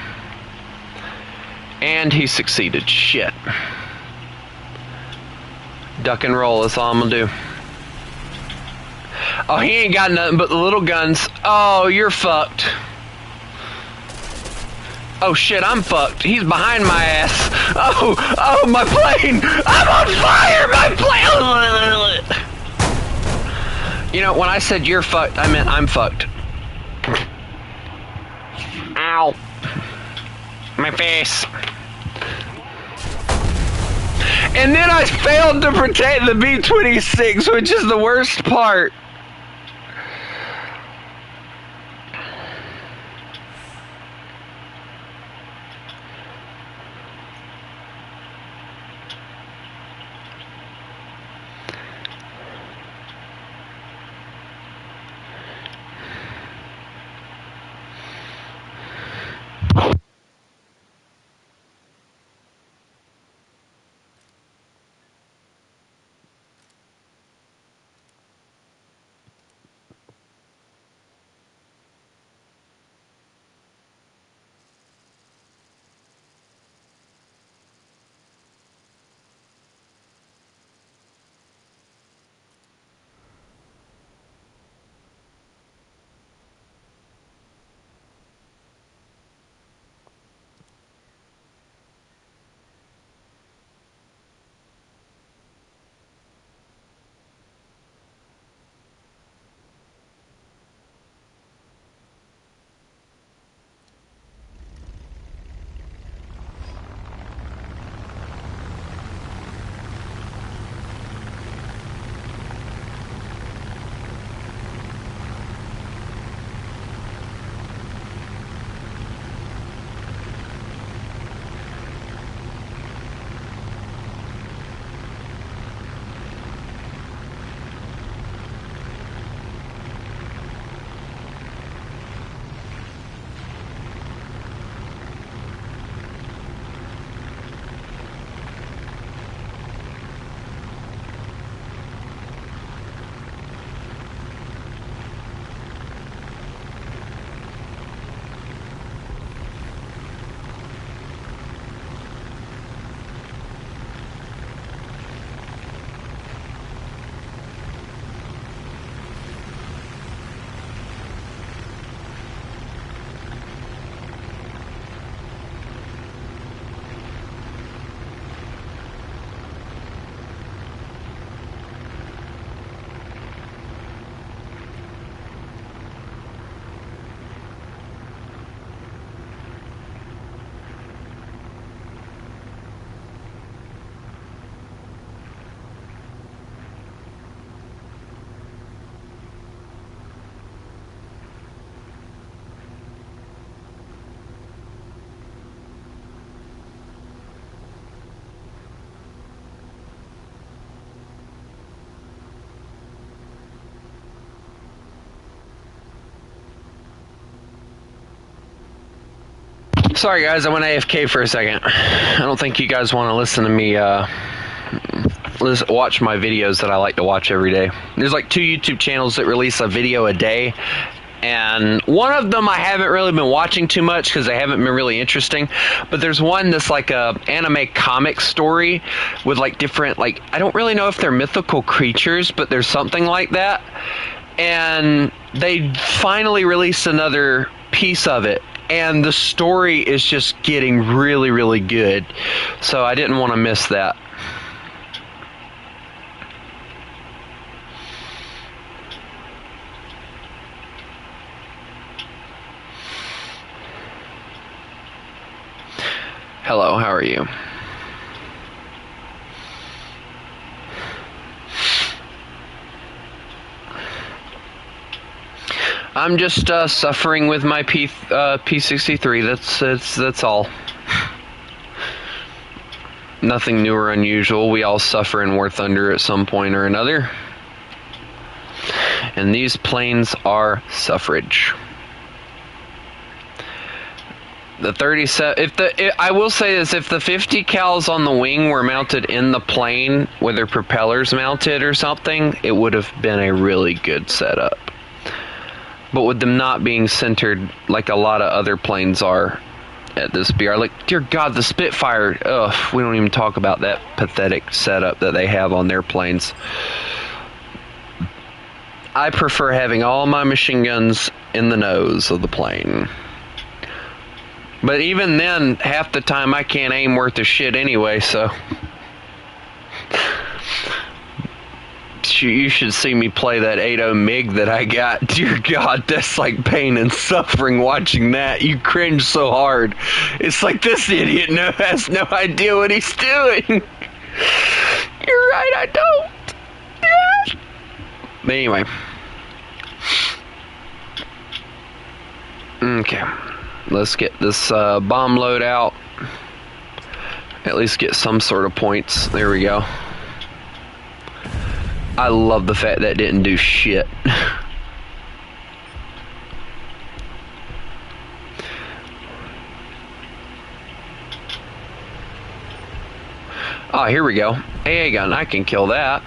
And he succeeded. Shit. Duck and roll, that's all I'm gonna do. Oh, he ain't got nothing but the little guns. Oh, you're fucked. Oh shit, I'm fucked. He's behind my ass. Oh, my plane! I'm on fire! My plane! You know, when I said you're fucked, I meant I'm fucked. Ow. My face. And then I failed to protect the B-26, which is the worst part. Sorry guys, I went AFK for a second. I don't think you guys want to listen to me watch my videos that I like to watch every day. There's like 2 YouTube channels that release a video a day, and one of them I haven't really been watching too much because they haven't been really interesting, but there's one that's like a anime comic story with like different, like, I don't really know if they're mythical creatures, but there's something like that, and they finally released another piece of it, and the story is just getting really, really good, so I didn't want to miss that. Hello, how are you? I'm just suffering with my P63. That's all. Nothing new or unusual. We all suffer in War Thunder at some point or another. And these planes are suffrage. The 37. I will say this: if the 50 cals on the wing were mounted in the plane with their propellers mounted or something, it would have been a really good setup. But with them not being centered like a lot of other planes are, at this BR. Like, dear God, the Spitfire. Ugh, we don't even talk about that pathetic setup that they have on their planes. I prefer having all my machine guns in the nose of the plane. But even then, half the time I can't aim worth a shit anyway, so... You should see me play that 8.0 MiG that I got. Dear God, that's like pain and suffering watching that. You cringe so hard. It's like, this idiot has no idea what he's doing. You're right, I don't. Yeah. But anyway. Okay. Let's get this bomb load out. At least get some sort of points. There we go. I love the fact that didn't do shit. Oh, here we go. AA gun, I can kill that.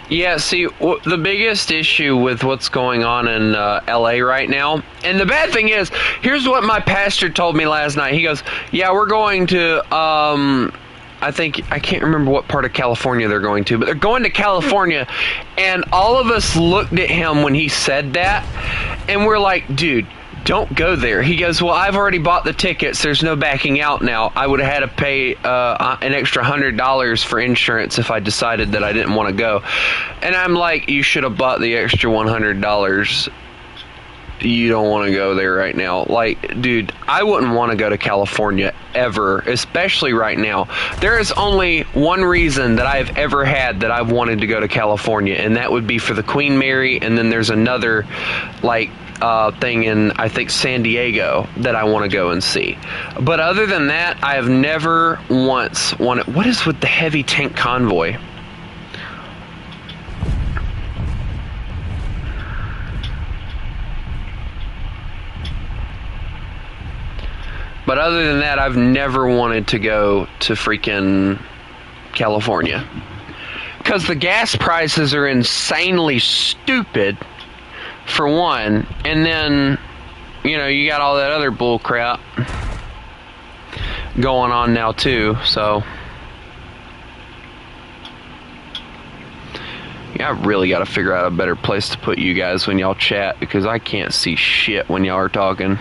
Yeah, see, the biggest issue with what's going on in LA right now, and the bad thing is, here's what my pastor told me last night. He goes, yeah, we're going to, I can't remember what part of California they're going to, but they're going to California, and all of us looked at him when he said that, and we're like, dude, don't go there. He goes, well, I've already bought the tickets. There's no backing out now. I would have had to pay an extra $100 for insurance if I decided that I didn't want to go. And I'm like, you should have bought the extra $100. You don't want to go there right now. Like, dude, I wouldn't want to go to California ever, especially right now. There is only one reason that I've ever had that I've wanted to go to California, and that would be for the Queen Mary, and then there's another, like, thing in, I think, San Diego that I want to go and see. But other than that, I have never once wanted... What is with the heavy tank convoy? But other than that, I've never wanted to go to freaking California. Because the gas prices are insanely stupid, for one. And then, you know, you got all that other bull crap going on now, too. So, yeah, I really got to figure out a better place to put you guys when y'all chat, because I can't see shit when y'all are talking.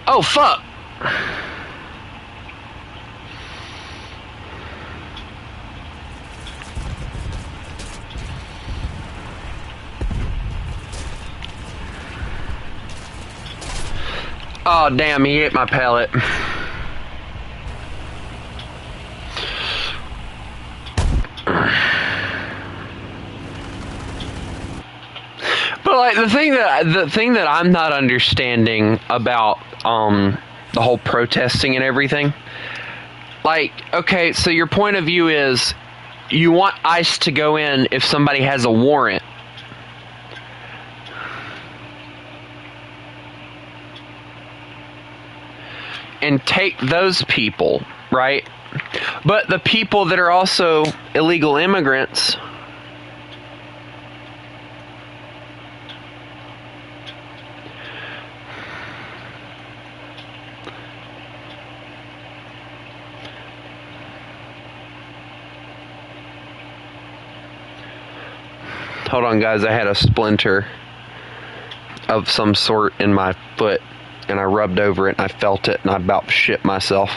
Oh, fuck! Oh, damn, he hit my pallet. But like the thing that I'm not understanding about the whole protesting and everything, like, okay, so your point of view is you want ICE to go in if somebody has a warrant. And take those people, right? But the people that are also illegal immigrants, hold on, guys, I had a splinter of some sort in my foot, and I rubbed over it, and I felt it, and I about shit myself.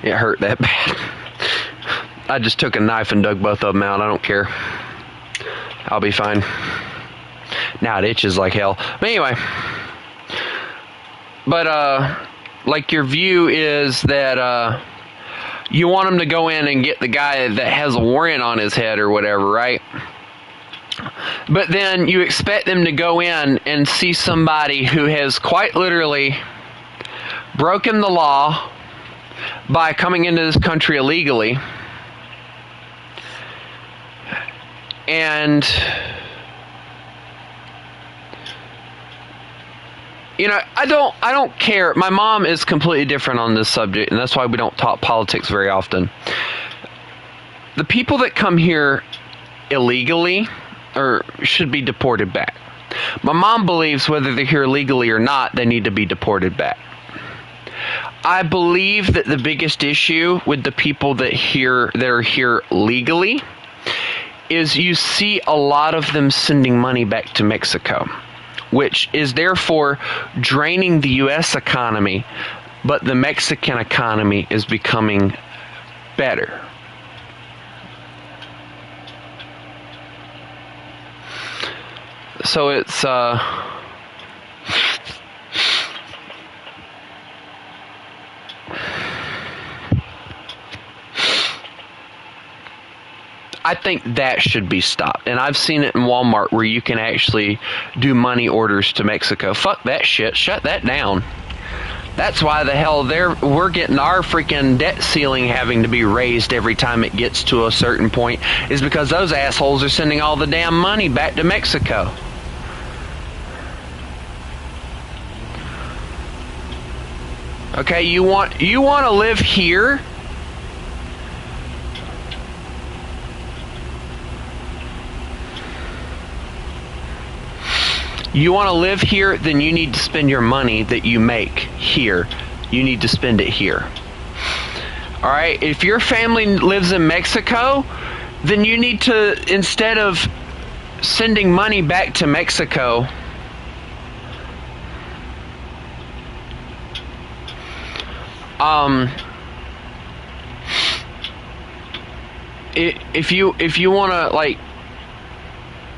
It hurt that bad. I just took a knife and dug both of them out. I don't care. I'll be fine. Now it itches like hell. But anyway. But, like, your view is that, you want him to go in and get the guy that has a warrant on his head or whatever, right? But then you expect them to go in and see somebody who has quite literally broken the law by coming into this country illegally, And you know, I don't care. My mom is completely different on this subject, and that's why we don't talk politics very often. The people that come here illegally or should be deported back. My mom believes whether they're here legally or not, they need to be deported back. I believe that the biggest issue with the people that are here legally is you see a lot of them sending money back to Mexico, which is therefore draining the U.S. economy, but the Mexican economy is becoming better. So it's I think that should be stopped. And I've seen it in Walmart where you can actually do money orders to Mexico. Fuck that shit. Shut that down. That's why the hell we're getting our freaking debt ceiling having to be raised every time it gets to a certain point, is because those assholes are sending all the damn money back to Mexico. Okay, you want to live here? You want to live here, then you need to spend your money that you make here. You need to spend it here. All right? If your family lives in Mexico, then you need to, instead of sending money back to Mexico, if you want to, like,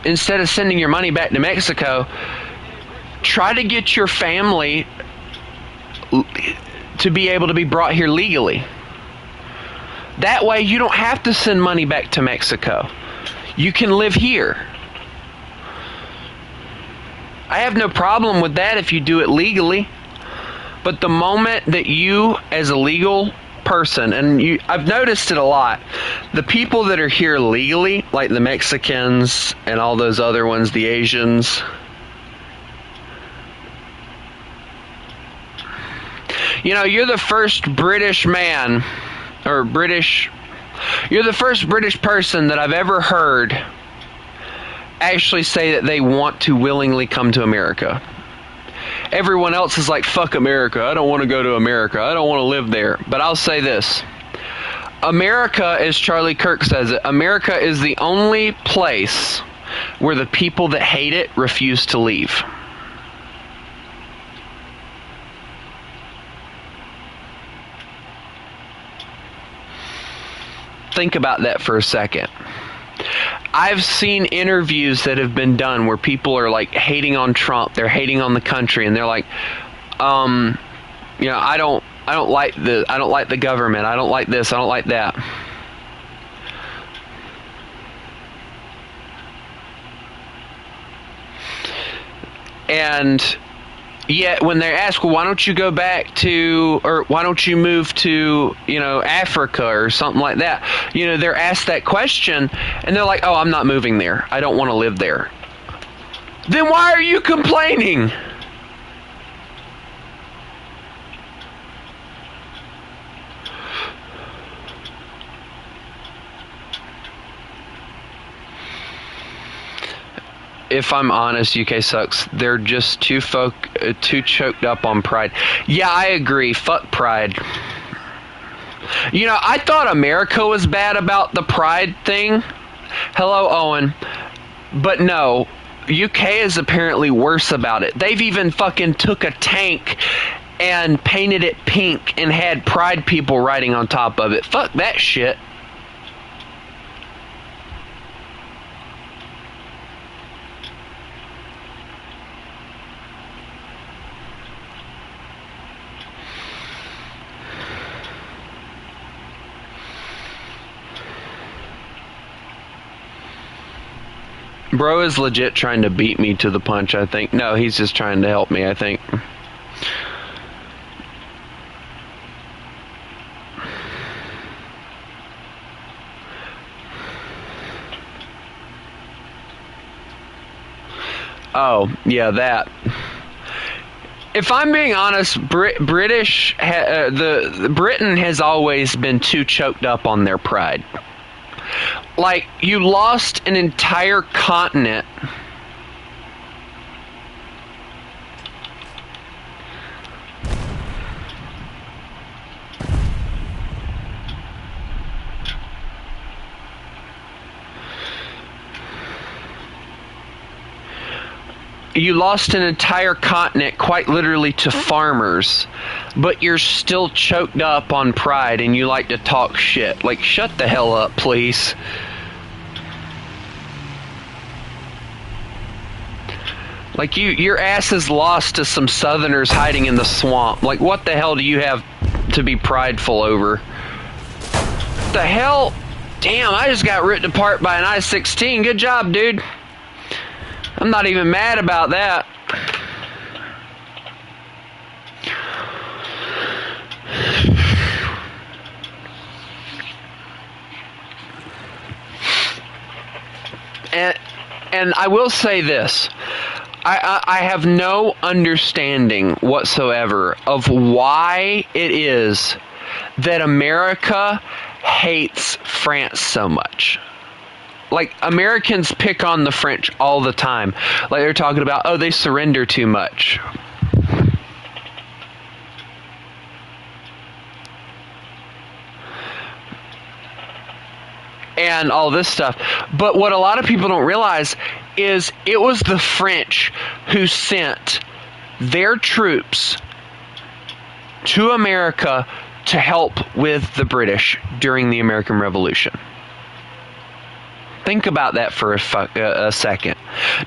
instead of sending your money back to Mexico, try to get your family to be able to be brought here legally. That way you don't have to send money back to Mexico. You can live here. I have no problem with that if you do it legally. But the moment that you, as a legal person, and I've noticed it a lot, the people that are here legally, like the Mexicans and all those other ones, the Asians, you know, you're the first British man, or you're the first British person that I've ever heard actually say that they want to willingly come to America. Everyone else is like, fuck America. I don't want to go to America. I don't want to live there. But I'll say this. America, as Charlie Kirk says it, America is the only place where the people that hate it refuse to leave. Think about that for a second. I've seen interviews that have been done where people are like hating on Trump, they're hating on the country, and they're like, you know, I don't like the government, I don't like this, I don't like that. And yet when they're asked, well, why don't you go back to, or why don't you move to, you know, Africa or something like that? You know, they're asked that question and they're like, oh, I'm not moving there. I don't want to live there. Then why are you complaining? If I'm honest, UK sucks. They're just too choked up on pride. Yeah, I agree. Fuck pride. You know, I thought America was bad about the pride thing. Hello, Owen. But no, UK is apparently worse about it. They've even fucking took a tank and painted it pink and had pride people riding on top of it. Fuck that shit. Bro is legit trying to beat me to the punch, I think. No, he's just trying to help me, I think. Oh, yeah, that. If I'm being honest, Britain has always been too choked up on their pride. Like, you lost an entire continent. You lost an entire continent quite literally to farmers, but you're still choked up on pride and you like to talk shit. Like, shut the hell up, please. Like, your ass is lost to some southerners hiding in the swamp. Like, what the hell do you have to be prideful over? The hell? Damn, I just got ripped apart by an I-16. Good job, dude. I'm not even mad about that. And I will say this. I have no understanding whatsoever of why it is that America hates France so much. Like, Americans pick on the French all the time. Like, they're talking about, oh, they surrender too much. And all this stuff. But what a lot of people don't realize is it was the French who sent their troops to America to help with the British during the American Revolution. Think about that for a second.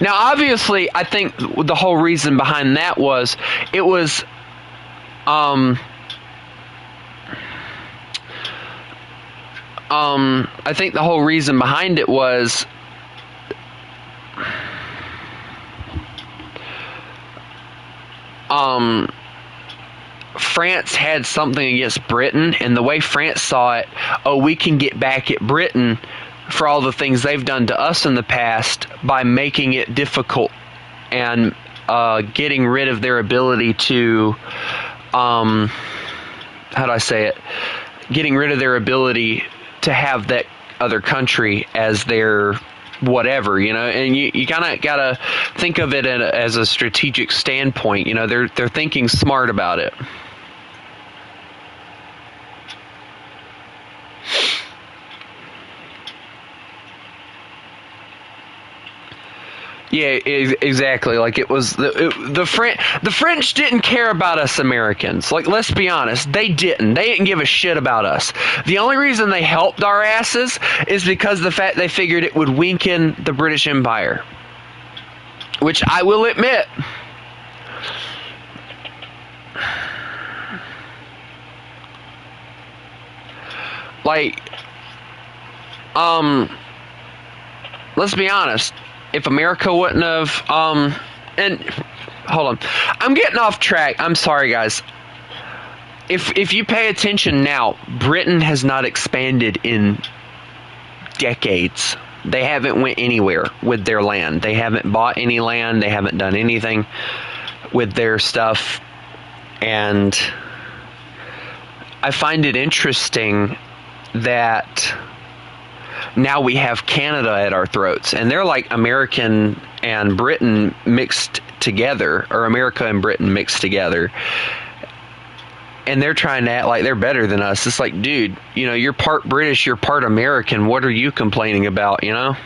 Now, obviously, I think the whole reason behind that was it was I think the whole reason behind it was France had something against Britain, and the way France saw it, oh, we can get back at Britain for all the things they've done to us in the past by making it difficult and getting rid of their ability to, how do I say it? Getting rid of their ability to have that other country as their whatever, you know, and you kind of gotta think of it as a strategic standpoint. You know, they're thinking smart about it. Yeah, exactly. Like, it was the French didn't care about us Americans. Like, let's be honest, they didn't. They didn't give a shit about us. The only reason they helped our asses is because the fact they figured it would weaken the British Empire, which I will admit, like, let's be honest. If America wouldn't have, and hold on, I'm getting off track. I'm sorry, guys. If you pay attention now, Britain has not expanded in decades. They haven't went anywhere with their land. They haven't bought any land. They haven't done anything with their stuff. And I find it interesting that now we have Canada at our throats, and they're like American and Britain mixed together, or America and Britain mixed together, and they're trying to act like they're better than us. It's like, dude, you know, you're part British, you're part American. What are you complaining about, you know?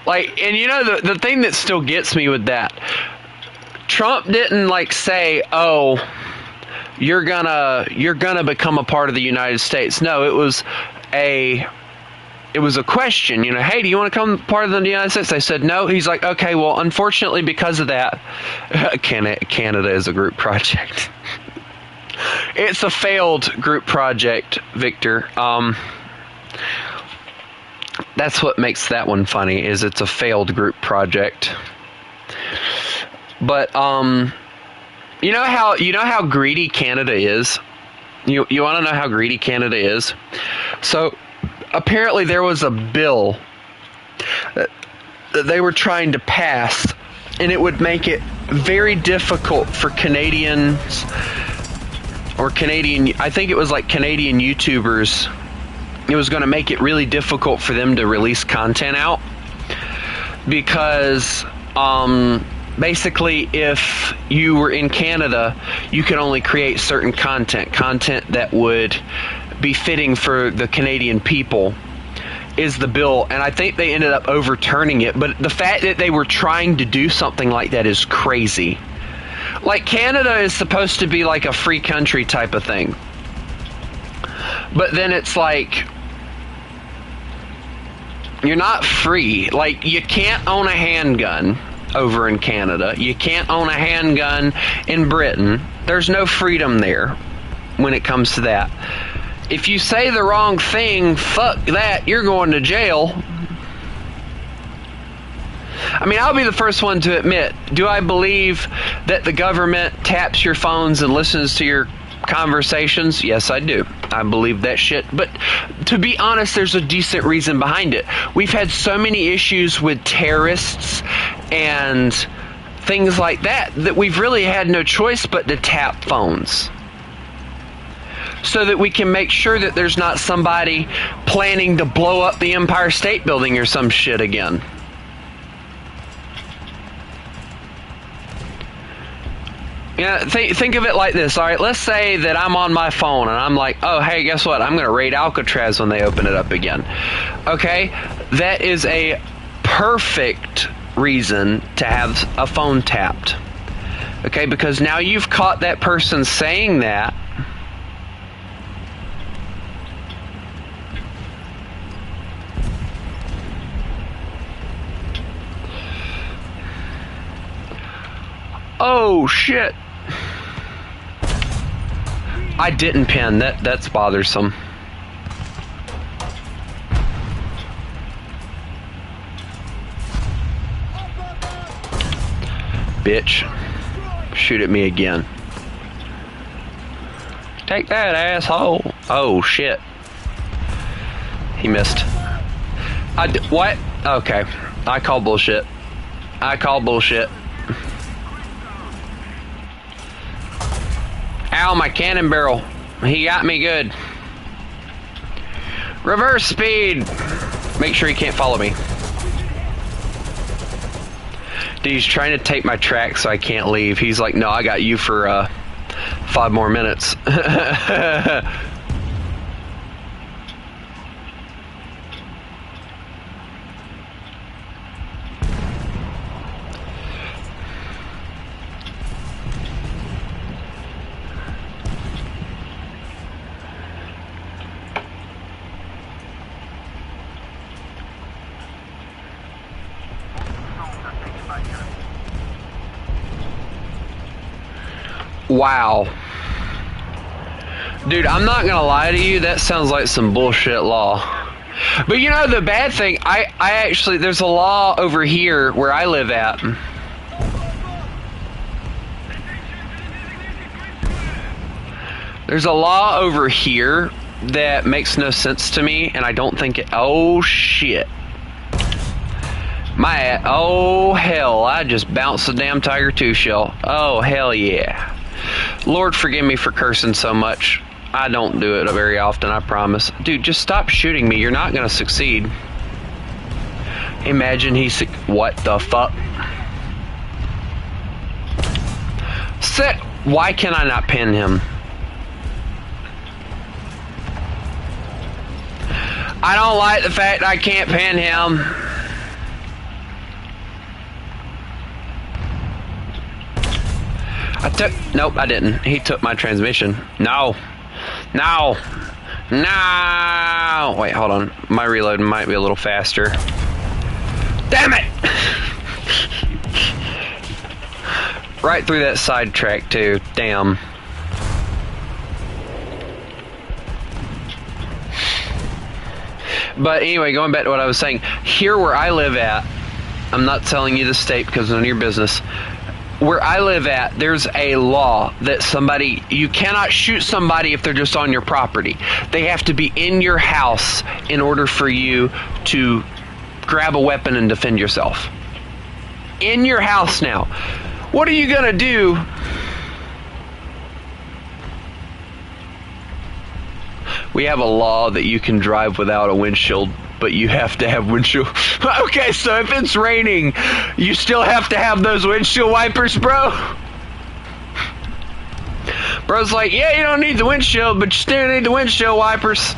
Like, and you know, the thing that still gets me with that, Trump didn't like say, oh, you're gonna become a part of the United States. No, it was a question, you know, hey, do you want to become part of the United States? They said no. He's like, okay, well, unfortunately, because of that, Canada is a group project. It's a failed group project, Victor. That's what makes that one funny, is it's a failed group project. But you know how greedy Canada is? You want to know how greedy Canada is? So apparently there was a bill that they were trying to pass, and it would make it very difficult for Canadians or Canadian, I think it was like Canadian YouTubers. It was going to make it really difficult for them to release content out because basically if you were in Canada, you could only create certain content that would be fitting for the Canadian people is the bill, and I think they ended up overturning it. But the fact that they were trying to do something like that is crazy. Like, Canada is supposed to be like a free country type of thing, but then it's like you're not free. Like, you can't own a handgun over in Canada. You can't own a handgun in Britain. There's no freedom there when it comes to that. If you say the wrong thing, fuck that, you're going to jail. I mean, I'll be the first one to admit, do I believe that the government taps your phones and listens to your conversations? Yes, I do. I believe that shit. But to be honest, there's a decent reason behind it. We've had so many issues with terrorists and things like that we've really had no choice but to tap phones, so that we can make sure that there's not somebody planning to blow up the Empire State Building or some shit again. Yeah, think of it like this. All right, let's say that I'm on my phone and I'm like, oh, hey, guess what? I'm going to raid Alcatraz when they open it up again. Okay, that is a perfect reason to have a phone tapped. Okay, because now you've caught that person saying that. Oh shit. I didn't pin. That's bothersome. Bitch. Shoot at me again. Take that, asshole. Oh shit. He missed. What? Okay. I call bullshit. I call bullshit. Ow, my cannon barrel. He got me good. Reverse speed. Make sure he can't follow me. Dude, he's trying to take my track so I can't leave. He's like, no, I got you for 5 more minutes. Wow. Dude, I'm not gonna lie to you, that sounds like some bullshit law. But you know the bad thing, I actually, there's a law over here where I live at. There's a law over here that makes no sense to me, and I don't think it, oh shit. Oh hell, I just bounced the damn Tiger 2 shell. Oh hell yeah. Lord forgive me for cursing so much. I don't do it very often, I promise. Dude, just stop shooting me. You're not gonna succeed. Imagine what the fuck? Sit. Why can I not pin him? I don't like the fact I can't pin him. Nope, I didn't. He took my transmission. No. No. No. Wait, hold on. My reload might be a little faster. Damn it! Right through that side track, too. Damn. But anyway, going back to what I was saying. Here where I live at, I'm not telling you the state because it's none of your business. Where I live at, there's a law that you cannot shoot somebody if they're just on your property. They have to be in your house in order for you to grab a weapon and defend yourself. In your house now. What are you gonna do? We have a law that you can drive without a windshield, but you have to have windshield. Okay, so if it's raining, you still have to have those windshield wipers, bro? Bro's like, yeah, you don't need the windshield, but you still need the windshield wipers.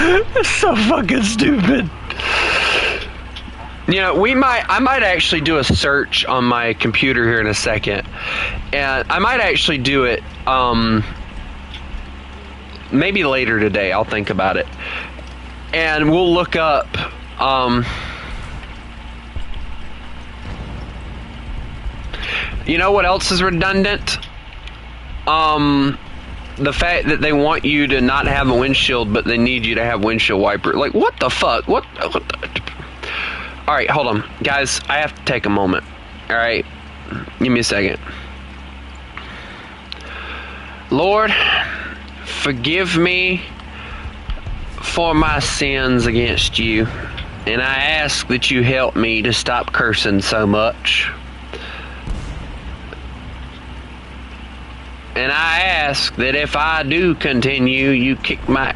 It's so fucking stupid. You know, I might actually do a search on my computer here in a second, and I might actually do it, maybe later today. I'll think about it, and we'll look up, you know what else is redundant? The fact that they want you to not have a windshield, but they need you to have windshield wiper. Like, what the fuck? What the... Alright, hold on. Guys, I have to take a moment. Alright? Give me a second. Lord, forgive me for my sins against you. And I ask that you help me to stop cursing so much. And I ask that if I do continue, you kick my...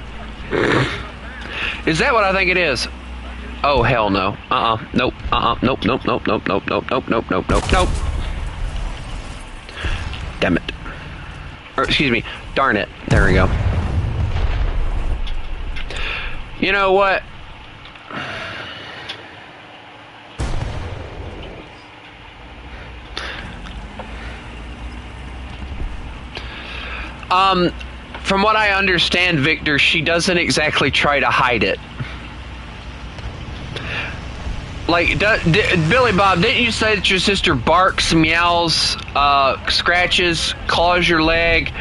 Is that what I think it is? Oh, hell no. Nope. Nope. Damn it. Or, excuse me. Darn it. There we go. You know what? From what I understand, Victor, she doesn't exactly try to hide it. Like, Billy Bob, didn't you say that your sister barks, meows, scratches, claws your leg,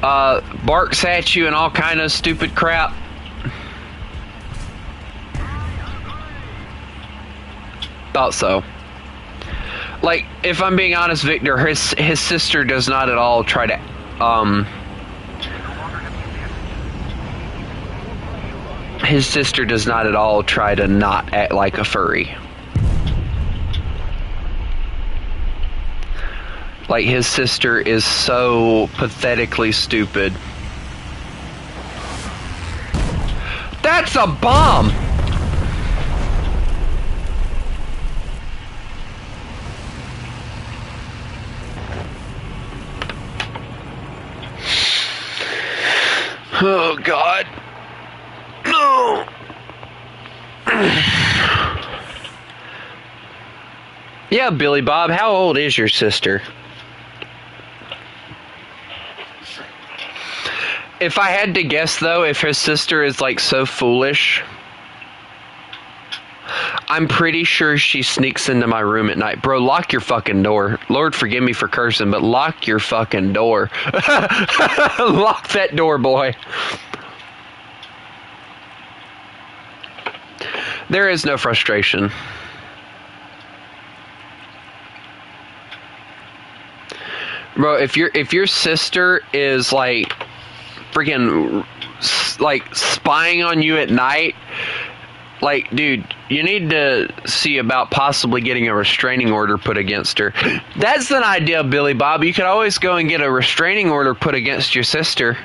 barks at you and all kind of stupid crap? Thought so. Like, if I'm being honest, Victor, his sister does not at all try to, his sister does not at all try to not act like a furry. Like, his sister is so pathetically stupid. That's a bomb! Oh, God. No. Yeah, Billy Bob, how old is your sister? If I had to guess, though, if her sister is, like, so foolish, I'm pretty sure she sneaks into my room at night. Bro, lock your fucking door. Lord, forgive me for cursing, but lock your fucking door. Lock that door, boy. There is no frustration. Bro, if your sister is like freaking like spying on you at night, like, dude, you need to see about possibly getting a restraining order put against her. That's an idea, Billy Bob. You could always go and get a restraining order put against your sister.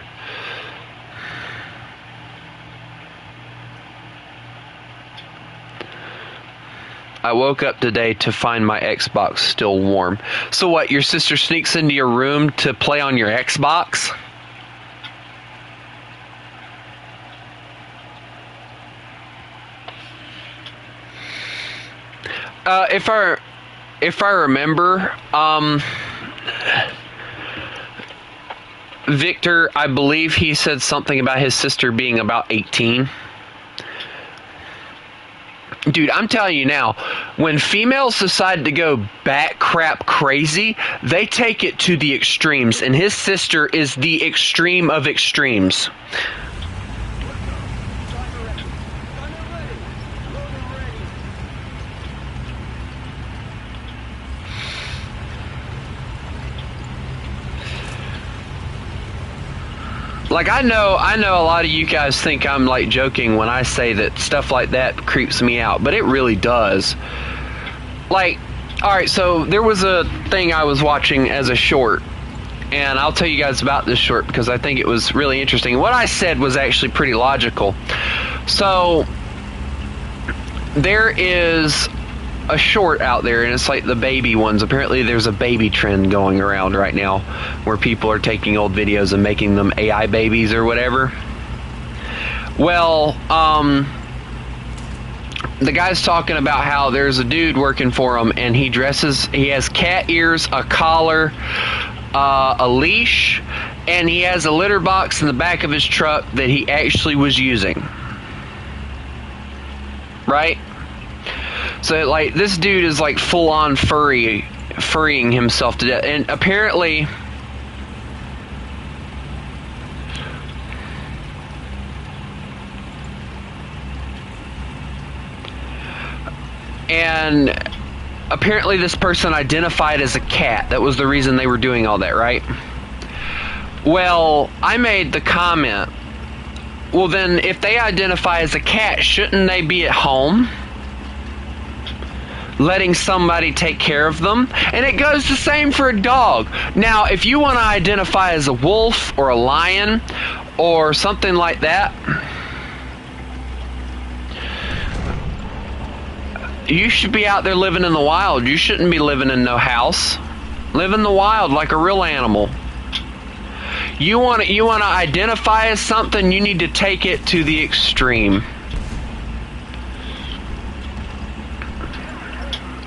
I woke up today to find my Xbox still warm. So what, your sister sneaks into your room to play on your Xbox? If I remember, Victor, I believe he said something about his sister being about 18. Dude, I'm telling you now, when females decide to go bat crap crazy, they take it to the extremes, and his sister is the extreme of extremes. Like, I know a lot of you guys think I'm like joking when I say that stuff like that creeps me out, but it really does. Like, alright, so there was a thing I was watching as a short, and I'll tell you guys about this short because I think it was really interesting. What I said was actually pretty logical. So, there is a short out there, and it's like the baby ones. Apparently there's a baby trend going around right now where people are taking old videos and making them AI babies or whatever. Well, the guy's talking about how there's a dude working for him, and he has cat ears, a collar, a leash, and he has a litter box in the back of his truck that he actually was using. Right? So, like, this dude is, like, full-on furrying himself to death. And apparently... this person identified as a cat. That was the reason they were doing all that, right? Well, I made the comment, well, then, if they identify as a cat, shouldn't they be at home? Letting somebody take care of them? And it goes the same for a dog. Now, if you want to identify as a wolf or a lion or something like that, you should be out there living in the wild. You shouldn't be living in no house. Live in the wild like a real animal. You want to identify as something, you need to take it to the extreme.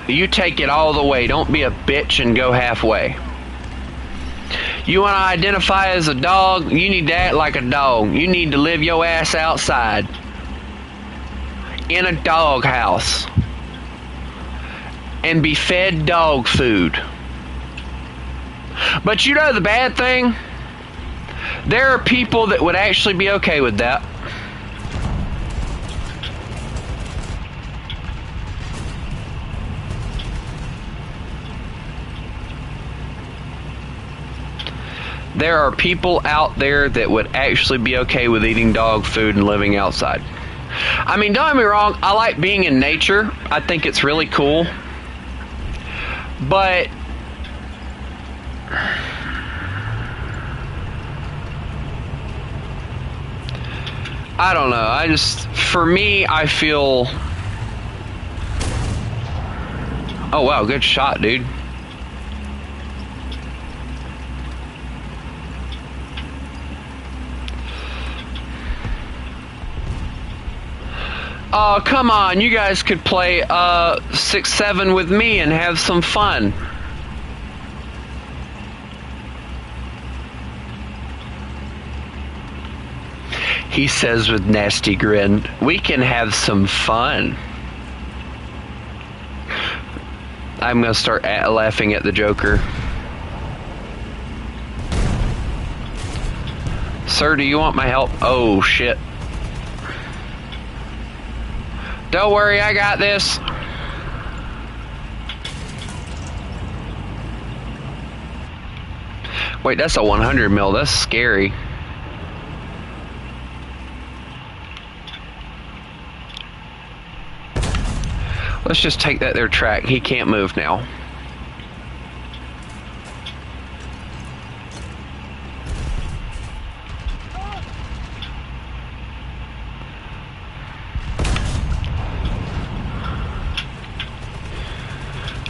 You take it all the way. Don't be a bitch and go halfway. You want to identify as a dog? You need to act like a dog. You need to live your ass outside. In a dog house. And be fed dog food. But you know the bad thing? There are people that would actually be okay with that. There are people out there that would actually be okay with eating dog food and living outside. I mean, don't get me wrong, I like being in nature. I think it's really cool. But I don't know. For me, I feel... Oh, wow, good shot, dude. Oh, come on, you guys could play 6-7 with me and have some fun. He says with nasty grin, we can have some fun. I'm gonna start laughing at the Joker. Sir, do you want my help? Oh, shit. Don't worry, I got this. Wait, that's a 100 mil. That's scary. Let's just take that there track. He can't move now.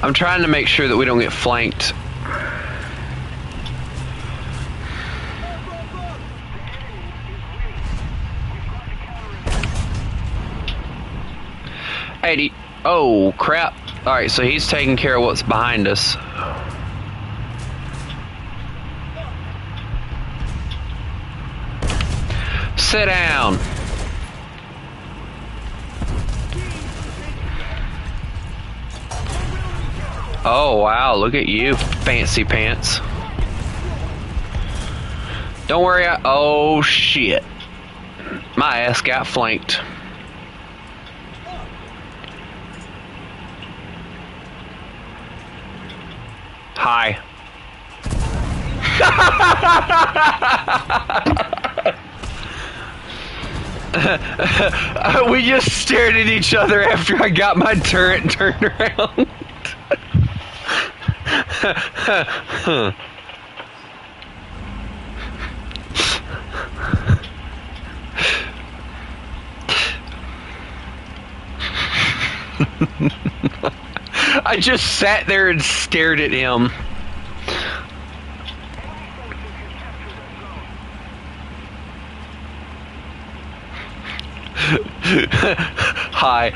I'm trying to make sure that we don't get flanked. Oh, crap. Alright, so he's taking care of what's behind us. Sit down. Oh, wow, look at you, fancy pants. Don't worry, oh, shit. My ass got flanked. Hi. We just stared at each other after I got my turret turned around. I just sat there and stared at him. Hi.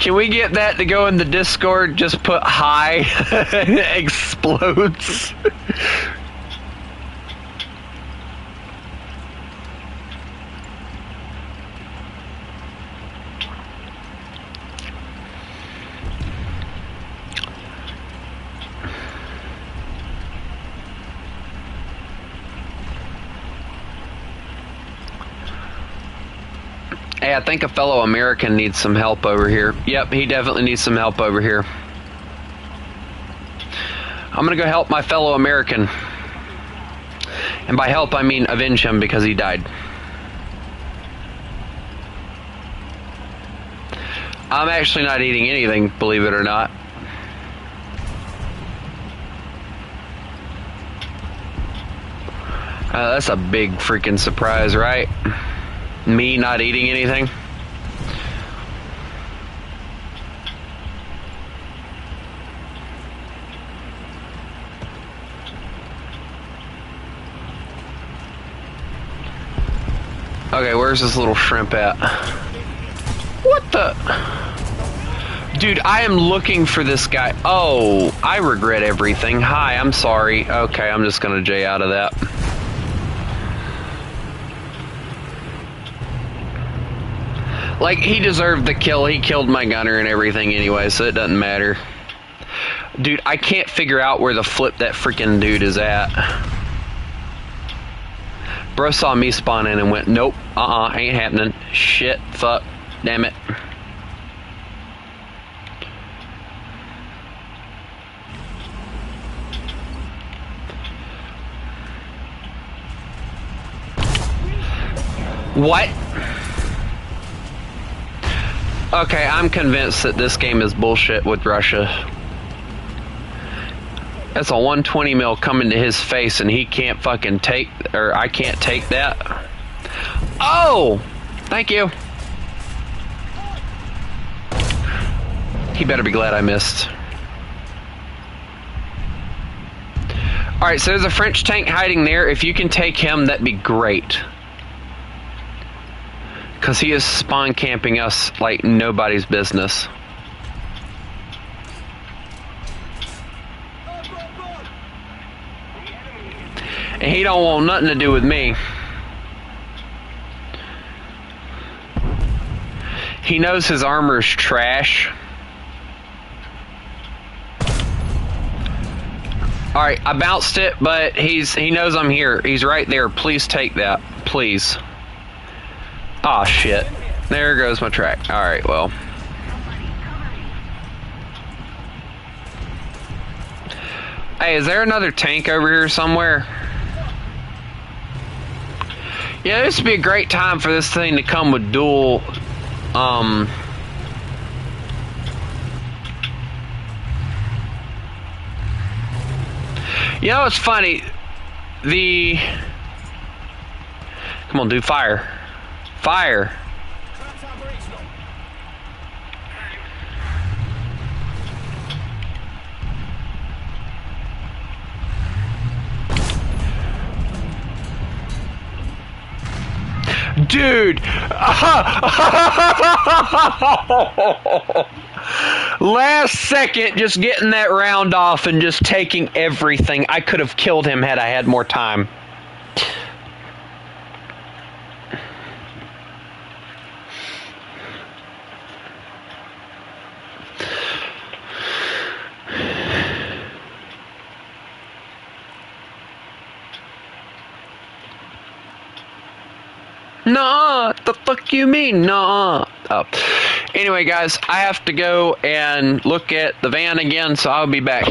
Can we get that to go in the Discord? Just put hi and it explodes. Hey, I think a fellow American needs some help over here. Yep, he definitely needs some help over here. I'm gonna go help my fellow American. And by help, I mean avenge him because he died. I'm actually not eating anything, believe it or not. That's a big freaking surprise, right? Me not eating anything? Okay, where's this little shrimp at? What the? Dude, I am looking for this guy. Oh, I regret everything. Hi, I'm sorry. Okay, I'm just gonna J out of that. Like, he deserved the kill. He killed my gunner and everything anyway, so it doesn't matter. Dude, I can't figure out where the flip that freaking dude is at. Bro saw me spawn in and went, nope, ain't happening. Shit, fuck, damn it. What? Okay, I'm convinced that this game is bullshit with Russia. That's a 120 mil coming to his face and he can't fucking take, or I can't take that. Oh! Thank you. He better be glad I missed. Alright, so there's a French tank hiding there. If you can take him, that'd be great. Because he is spawn camping us like nobody's business. And he don't want nothing to do with me. He knows his armor's trash. Alright, I bounced it, but he knows I'm here. He's right there. Please take that. Please. Aw, shit. There goes my track. Alright, well. Hey, is there another tank over here somewhere? Yeah, this would be a great time for this thing to come with dual, You know, it's funny. Come on, dude, fire. Fire. Dude. Last second, just getting that round off and just taking everything. I could have killed him had I had more time. Nah, the fuck you mean? Nah. Oh. Anyway, guys, I have to go and look at the van again, so I'll be back.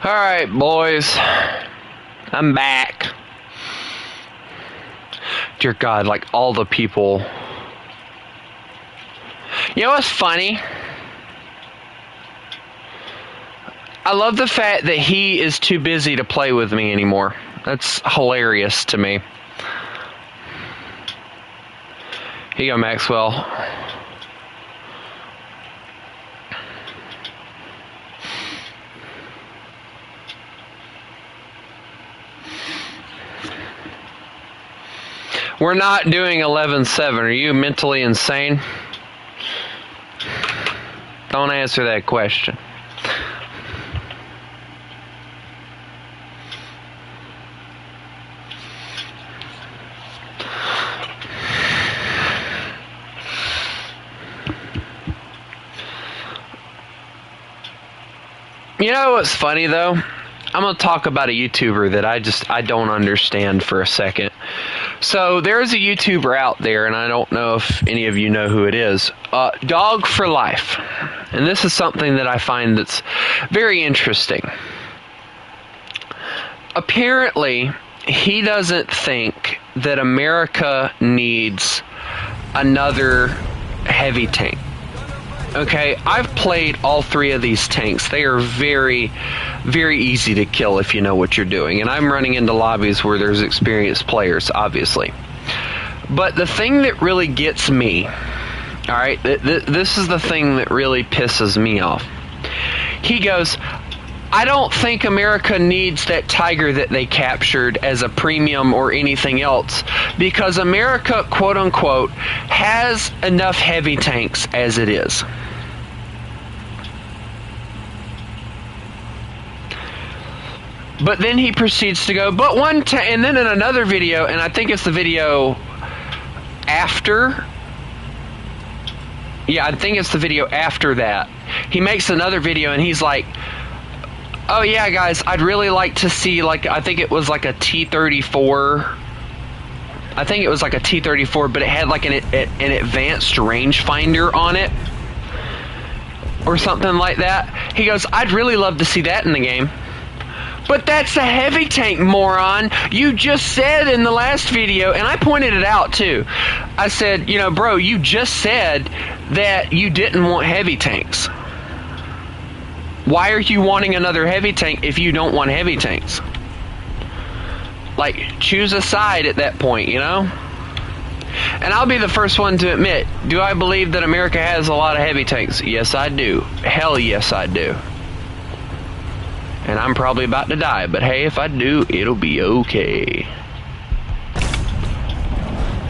Alright, boys. I'm back. Dear God, like all the people. You know what's funny? I love the fact that he is too busy to play with me anymore. That's hilarious to me. Here you go, Maxwell. We're not doing 11-7. Are you mentally insane? Don't answer that question. You know what's funny though? I'm going to talk about a YouTuber that I don't understand for a second. So there's a YouTuber out there, and I don't know if any of you know who it is. Dog for Life. And this is something that I find that's very interesting. Apparently, he doesn't think that America needs another heavy tank. Okay, I've played all three of these tanks. They are very, very easy to kill if you know what you're doing. And I'm running into lobbies where there's experienced players, obviously. But the thing that really gets me, alright, this is the thing that really pisses me off. He goes, I don't think America needs that Tiger that they captured as a premium or anything else, because America, quote unquote, has enough heavy tanks as it is. But then he proceeds to go, but and then in another video, and I think it's the video after, yeah, I think it's the video after that, he makes another video and he's like, oh yeah guys, I'd really like to see, like, I think it was like a T-34, I think it was like a T-34, but it had like an advanced rangefinder on it, or something like that. He goes, I'd really love to see that in the game. But that's a heavy tank, moron. You just said in the last video, and I pointed it out too. I said, you know, bro, you just said that you didn't want heavy tanks. Why are you wanting another heavy tank if you don't want heavy tanks? Like, choose a side at that point, you know? And I'll be the first one to admit, do I believe that America has a lot of heavy tanks? Yes, I do. Hell yes, I do. And I'm probably about to die, but hey, if I do, it'll be okay.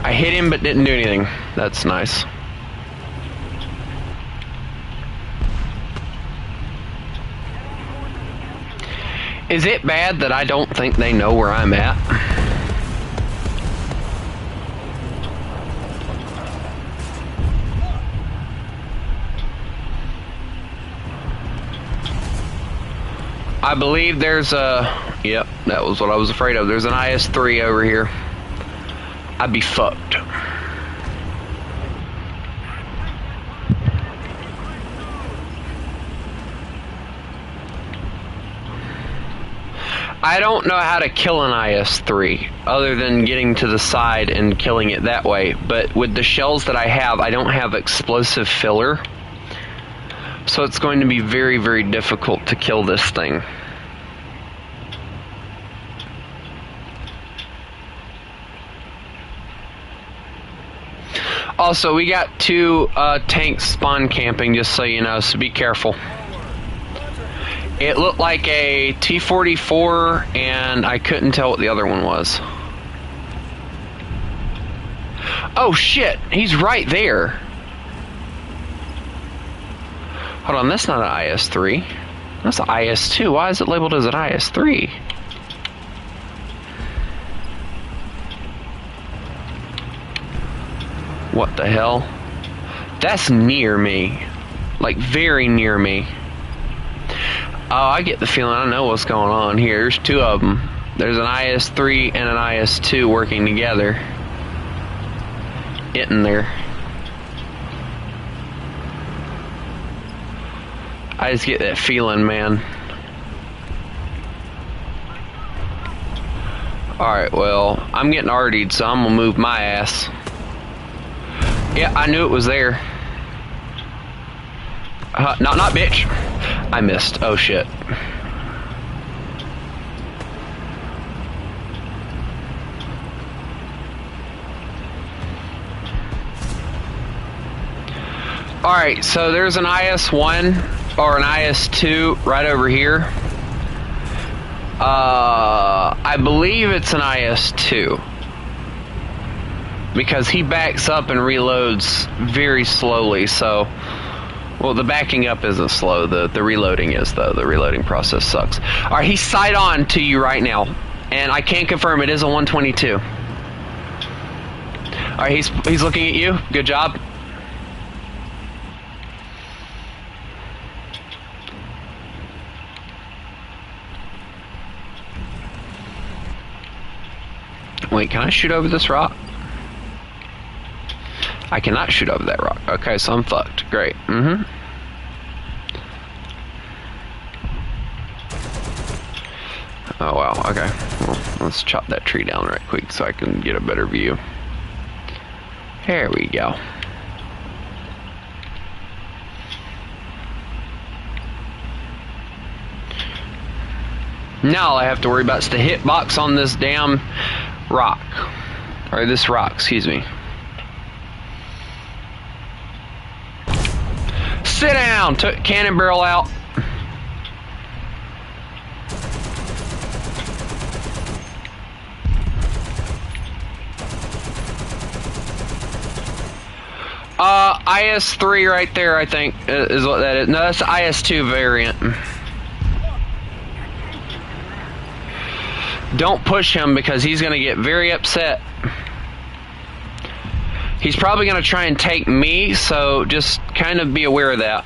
I hit him but didn't do anything. That's nice. Is it bad that I don't think they know where I'm at? I believe there's a... Yep, that was what I was afraid of. There's an IS-3 over here. I'd be fucked. I don't know how to kill an IS-3 other than getting to the side and killing it that way. But with the shells that I have, I don't have explosive filler. So it's going to be very, very difficult to kill this thing. Also, we got two tanks spawn camping, just so you know, so be careful. It looked like a T-44, and I couldn't tell what the other one was. Oh shit, he's right there. Hold on, that's not an IS-3. That's an IS-2. Why is it labeled as an IS-3? What the hell? That's near me. Like, very near me. Oh, I get the feeling I know what's going on here. There's two of them. There's an IS-3 and an IS-2 working together. Getting there. I just get that feeling, man. Alright, well, I'm getting artied, so I'm gonna move my ass. Yeah, I knew it was there. Not bitch. I missed. Oh shit. Alright, so there's an IS-1 or an IS-2 right over here. I believe it's an IS-2 because he backs up and reloads very slowly, so well, the backing up isn't slow, the reloading is, though. The reloading process sucks. Alright, he's sight on to you right now, and I can confirm it is a 122. Alright, he's looking at you. Good job. Wait, can I shoot over this rock? I cannot shoot over that rock. Okay, so I'm fucked. Great. Oh, wow. Okay. Well, let's chop that tree down right quick so I can get a better view. There we go. Now all I have to worry about is the hitbox on this damn rock. Or this rock, excuse me. Sit down! Took cannon barrel out. IS-3 right there, I think, is what that is. No, that's the IS-2 variant. Don't push him because he's going to get very upset. He's probably going to try and take me, so just kind of be aware of that.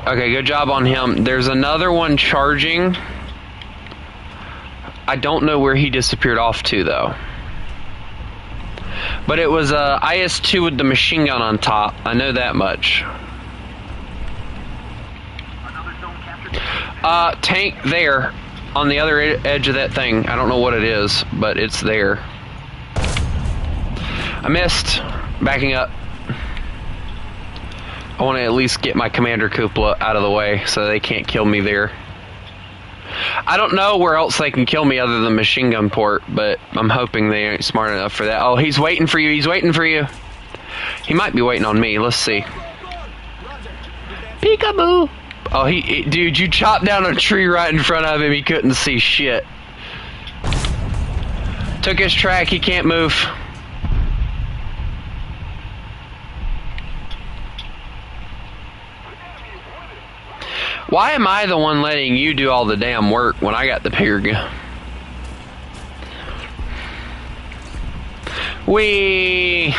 Okay, good job on him. There's another one charging. I don't know where he disappeared off to, though. But it was a IS-2 with the machine gun on top. I know that much. Tank there on the other edge of that thing. I don't know what it is, but it's there. I missed. Backing up. I want to at least get my commander cupola out of the way so they can't kill me there. I don't know where else they can kill me other than machine gun port, but I'm hoping they ain't smart enough for that. Oh, he's waiting for you. He's waiting for you. He might be waiting on me. Let's see. Peekaboo. Oh, dude, you chopped down a tree right in front of him. He couldn't see shit. Took his track. He can't move. Why am I the one letting you do all the damn work when I got the bigger gun? Wee.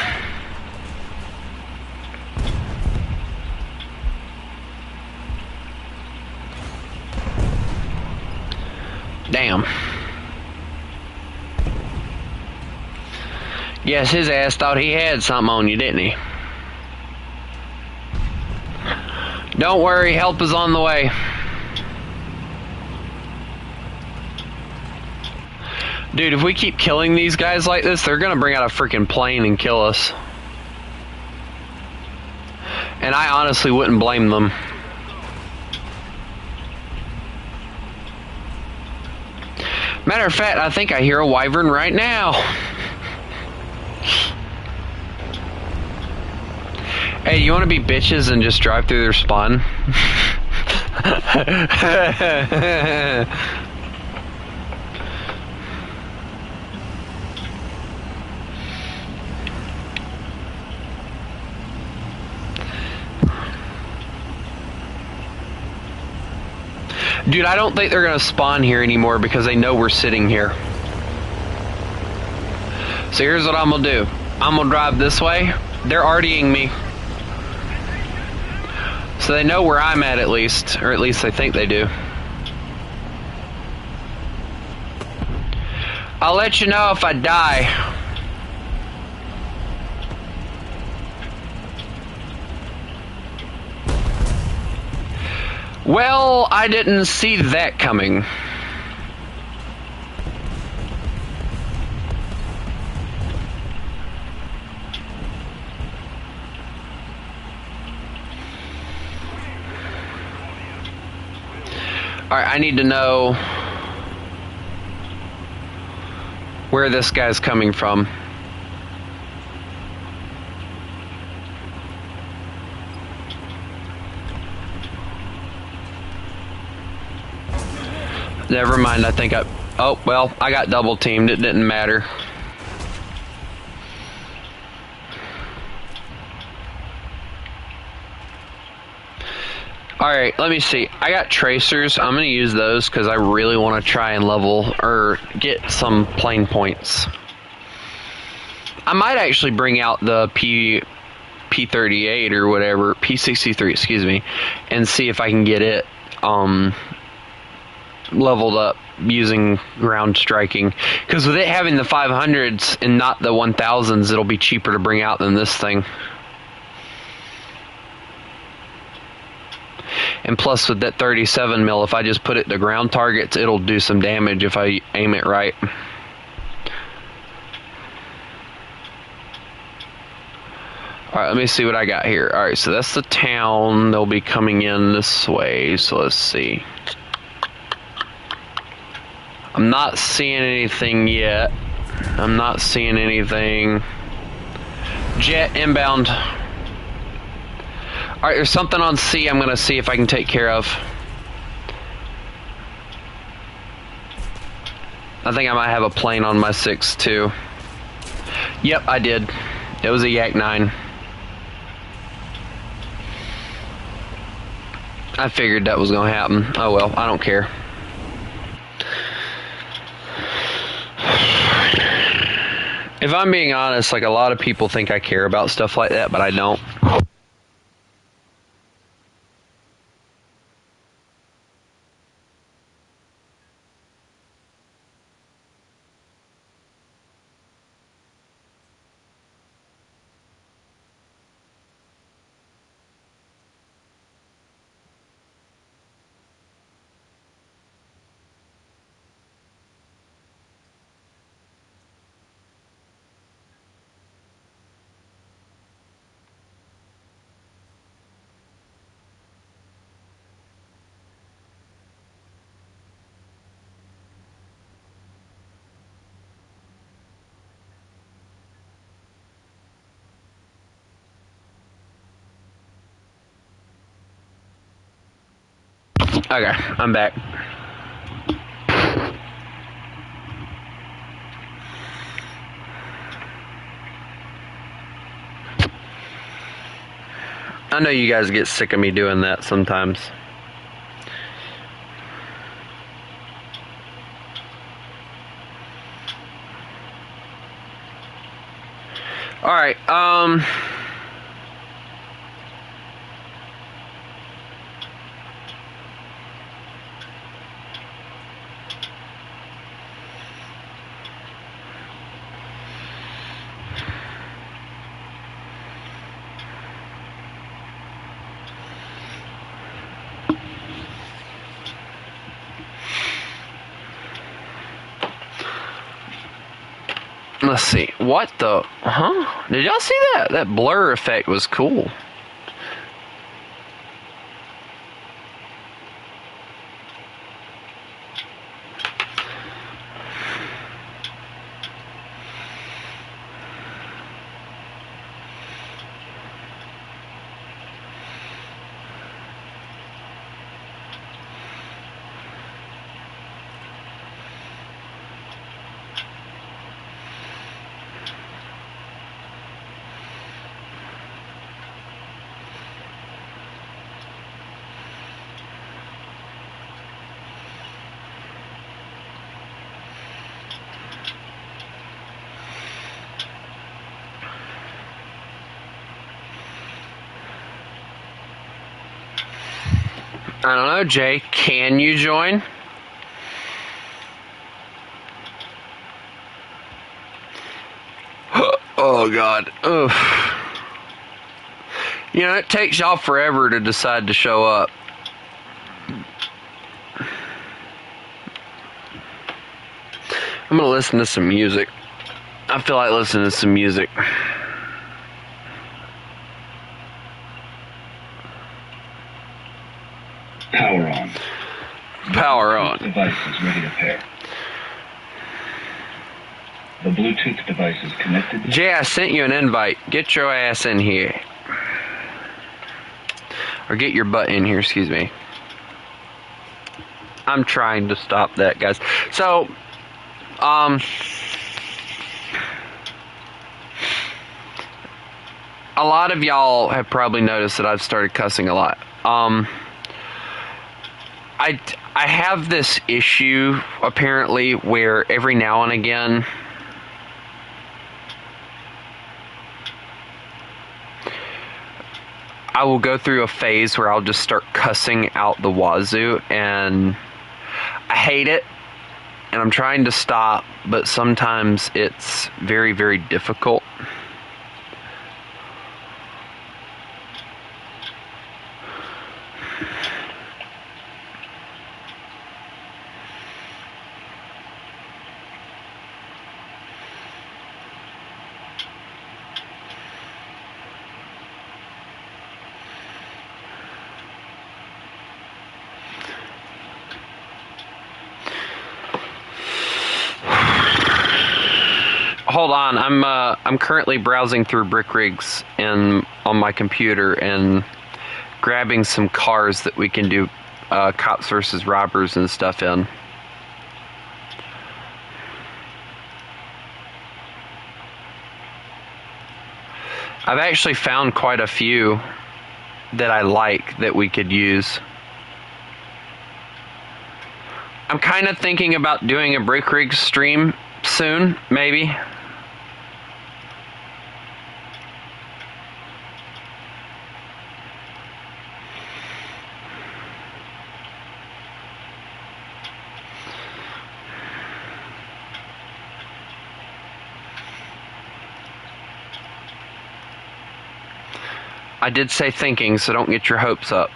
Damn. Yes, his ass thought he had something on you, didn't he? Don't worry, help is on the way. Dude, if we keep killing these guys like this, they're gonna bring out a freaking plane and kill us. And I honestly wouldn't blame them. Matter of fact, I think I hear a wyvern right now. Hey, you want to be bitches and just drive through their spawn? Dude, I don't think they're going to spawn here anymore because they know we're sitting here. So here's what I'm going to do. I'm going to drive this way. They're RDing me. So they know where I'm at least. Or at least they think they do. I'll let you know if I die. Well, I didn't see that coming. Alright, I need to know where this guy's coming from. Never mind, I think oh, well, I got double teamed. It didn't matter. Alright, let me see. I got tracers. I'm going to use those because I really want to try and level or get some plane points. I might actually bring out the P38 or whatever, P63, excuse me, and see if I can get it leveled up using ground striking. Because with it having the 500s and not the 1000s, it'll be cheaper to bring out than this thing. And plus with that 37 mil, if I just put it to ground targets, it'll do some damage if I aim it right. Alright, let me see what I got here. Alright, so that's the town. They'll be coming in this way, so let's see. I'm not seeing anything yet. I'm not seeing anything. Jet inbound. Alright, there's something on C I'm going to see if I can take care of. I think I might have a plane on my 6 too. Yep, I did. It was a Yak 9. I figured that was going to happen. Oh well, I don't care. If I'm being honest, like a lot of people think I care about stuff like that, but I don't. Okay, I'm back. I know you guys get sick of me doing that sometimes. Alright, let's see. What the? Huh? Did y'all see that? That blur effect was cool. I don't know, Jay. Can you join? Oh, God. Ugh. You know, it takes y'all forever to decide to show up. I'm gonna listen to some music. I feel like listening to some music. Power on. Power on. Device is ready to pair. The Bluetooth device is connected. Jay, I sent you an invite. Get your ass in here. Or get your butt in here, excuse me. I'm trying to stop that, guys. So, a lot of y'all have probably noticed that I've started cussing a lot. I have this issue, apparently, where every now and again I will go through a phase where I'll just start cussing out the wazoo, and I hate it, and I'm trying to stop, but sometimes it's very, very difficult. Hold on, I'm currently browsing through Brick Rigs and on my computer and grabbing some cars that we can do cops versus robbers and stuff in. I've actually found quite a few that I like that we could use. I'm kind of thinking about doing a Brick Rigs stream soon, maybe. I did say thinking, so don't get your hopes up.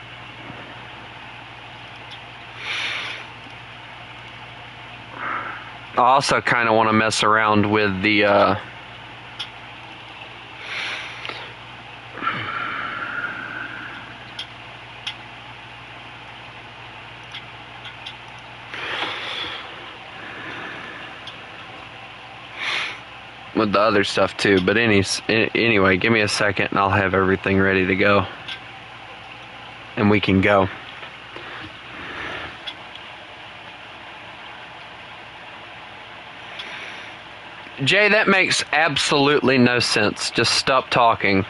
I also kind of want to mess around with the with the other stuff too, but anyway, give me a second and I'll have everything ready to go and we can go. Jay, that makes absolutely no sense. Just stop talking.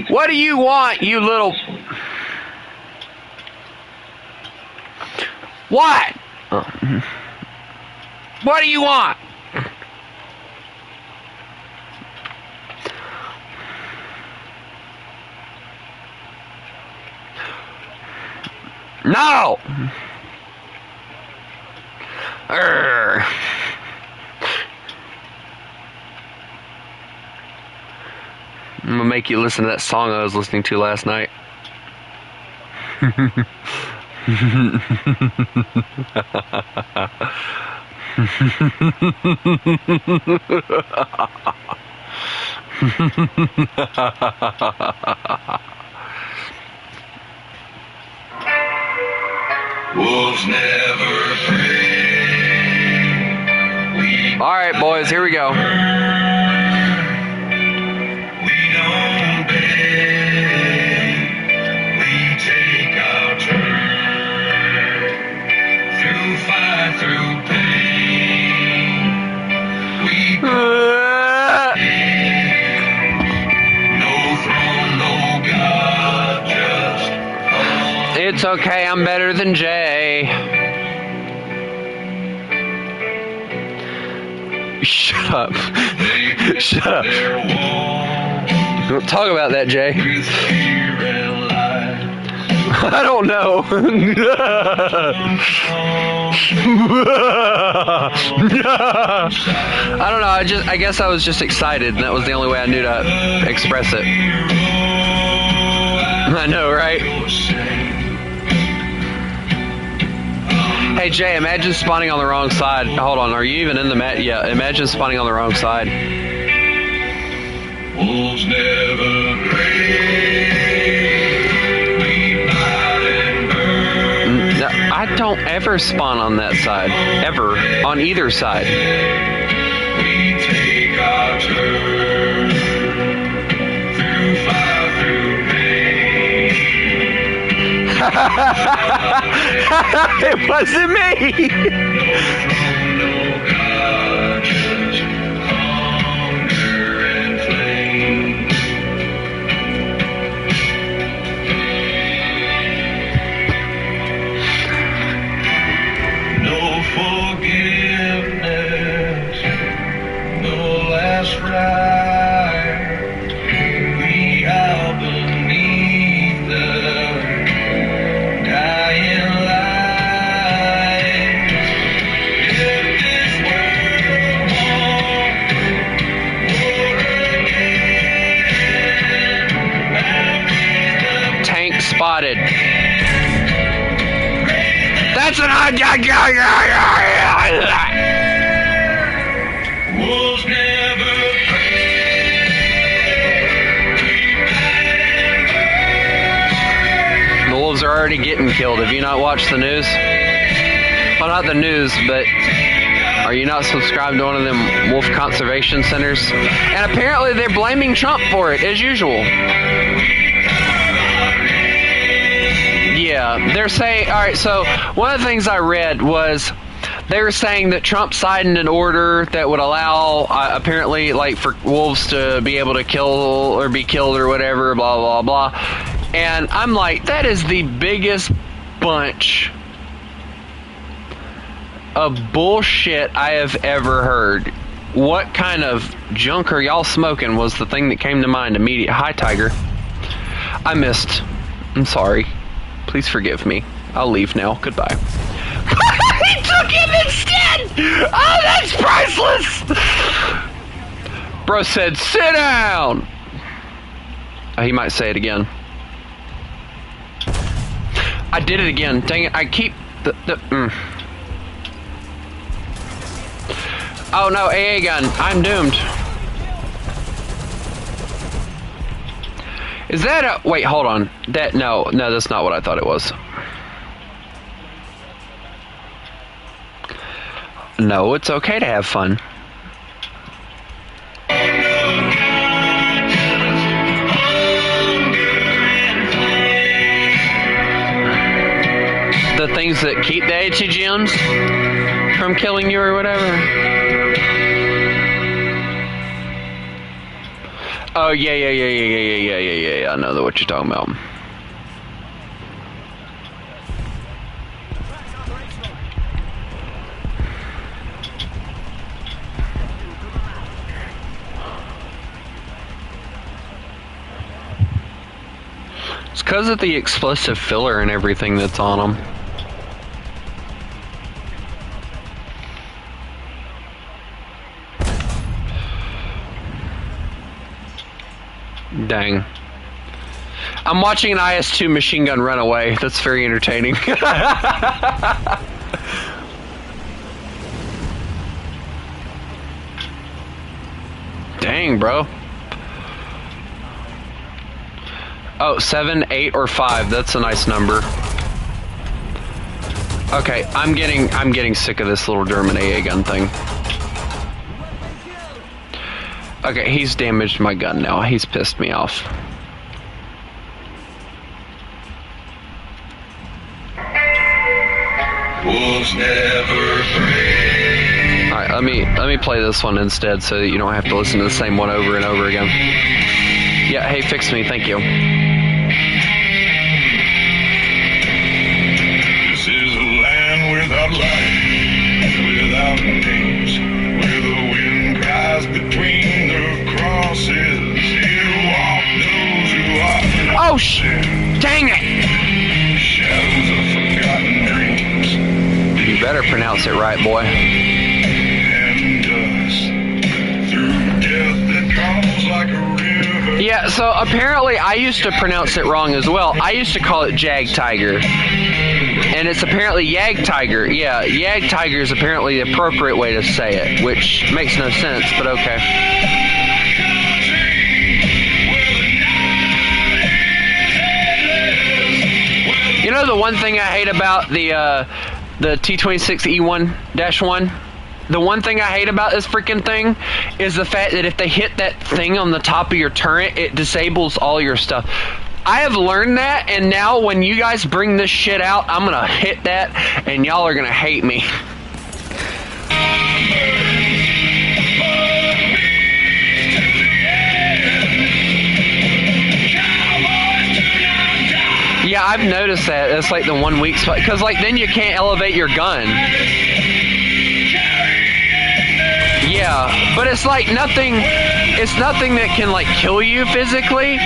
What do you want, you little... What? Oh. What do you want? No! Urgh. I'm gonna make you listen to that song I was listening to last night. Wolves never prey. All right, boys, here we go. We don't beg. We take our turn. Through fire, through pain. We no throne, no God, just It's okay, I'm better than Jay. Shut up. Shut up. Don't talk about that, Jay. I don't know. I don't know. I guess I was just excited, and that was the only way I knew to express it. I know, right? Hey Jay, imagine spawning on the wrong side. Hold on, are you even in the mat? Yeah, imagine spawning on the wrong side. Wolves never gray. We fight and burn. No, I don't ever spawn on that side. Ever. On either side. We take our turn. Through fire, through pain. It wasn't me! No God, just hunger and flame. No forgiveness, no last ride. We are beneath the dying light. If this world won't war again, I'll raise the Tank spotted. That's an wolves never pray. We fight and burn. The wolves are already getting killed. Have you not watched the news? Well, not the news, but are you not subscribed to one of them wolf conservation centers? And apparently they're blaming Trump for it, as usual. Yeah, they're saying, alright, so one of the things I read was they were saying that Trump signed an order that would allow, apparently, like, for wolves to be able to kill or be killed or whatever, blah, blah, blah. And I'm like, that is the biggest bunch of bullshit I have ever heard. What kind of junk are y'all smoking was the thing that came to mind immediately. Hi, Tiger. I missed. I'm sorry. Please forgive me. I'll leave now. Goodbye. He took him instead! Oh, that's priceless! Bro said, sit down! He might say it again. I did it again. Dang it. I keep Oh no, AA gun. I'm doomed. Is that a... Wait, hold on. No, that's not what I thought it was. No, it's okay to have fun. The things that keep the ATGMs from killing you or whatever. Oh, yeah. I know what you're talking about. It's because of the explosive filler and everything that's on them. Dang. I'm watching an IS-2 machine gun run away. That's very entertaining. Dang, bro. Oh, 7, 8, or 5. That's a nice number. Okay, I'm getting sick of this little German AA gun thing. Okay, he's damaged my gun now. He's pissed me off. Wolves never pray. Alright, let me play this one instead so that you don't have to listen to the same one over and over again. Yeah, hey, fix me, thank you. This is a land without light, without names, where the wind cries between the crosses. Here walk those who are Oh, dang it! shadows of forgotten dreams. You better pronounce it right, boy. And dust through death that comes like a river. Yeah, so apparently I used to pronounce it wrong as well. I used to call it Jag Tiger. And it's apparently Yag Tiger. Yeah, Yag Tiger is apparently the appropriate way to say it, which makes no sense, but okay. You know the one thing I hate about the T-26E1-1? The one thing I hate about this freaking thing is the fact that if they hit that thing on the top of your turret, it disables all your stuff. I have learned that, and now when you guys bring this shit out, I'm gonna hit that, and y'all are gonna hate me. Yeah, I've noticed that. It's like the 1 week spot, because like then you can't elevate your gun. Yeah, but it's like nothing. It's nothing that can like kill you physically,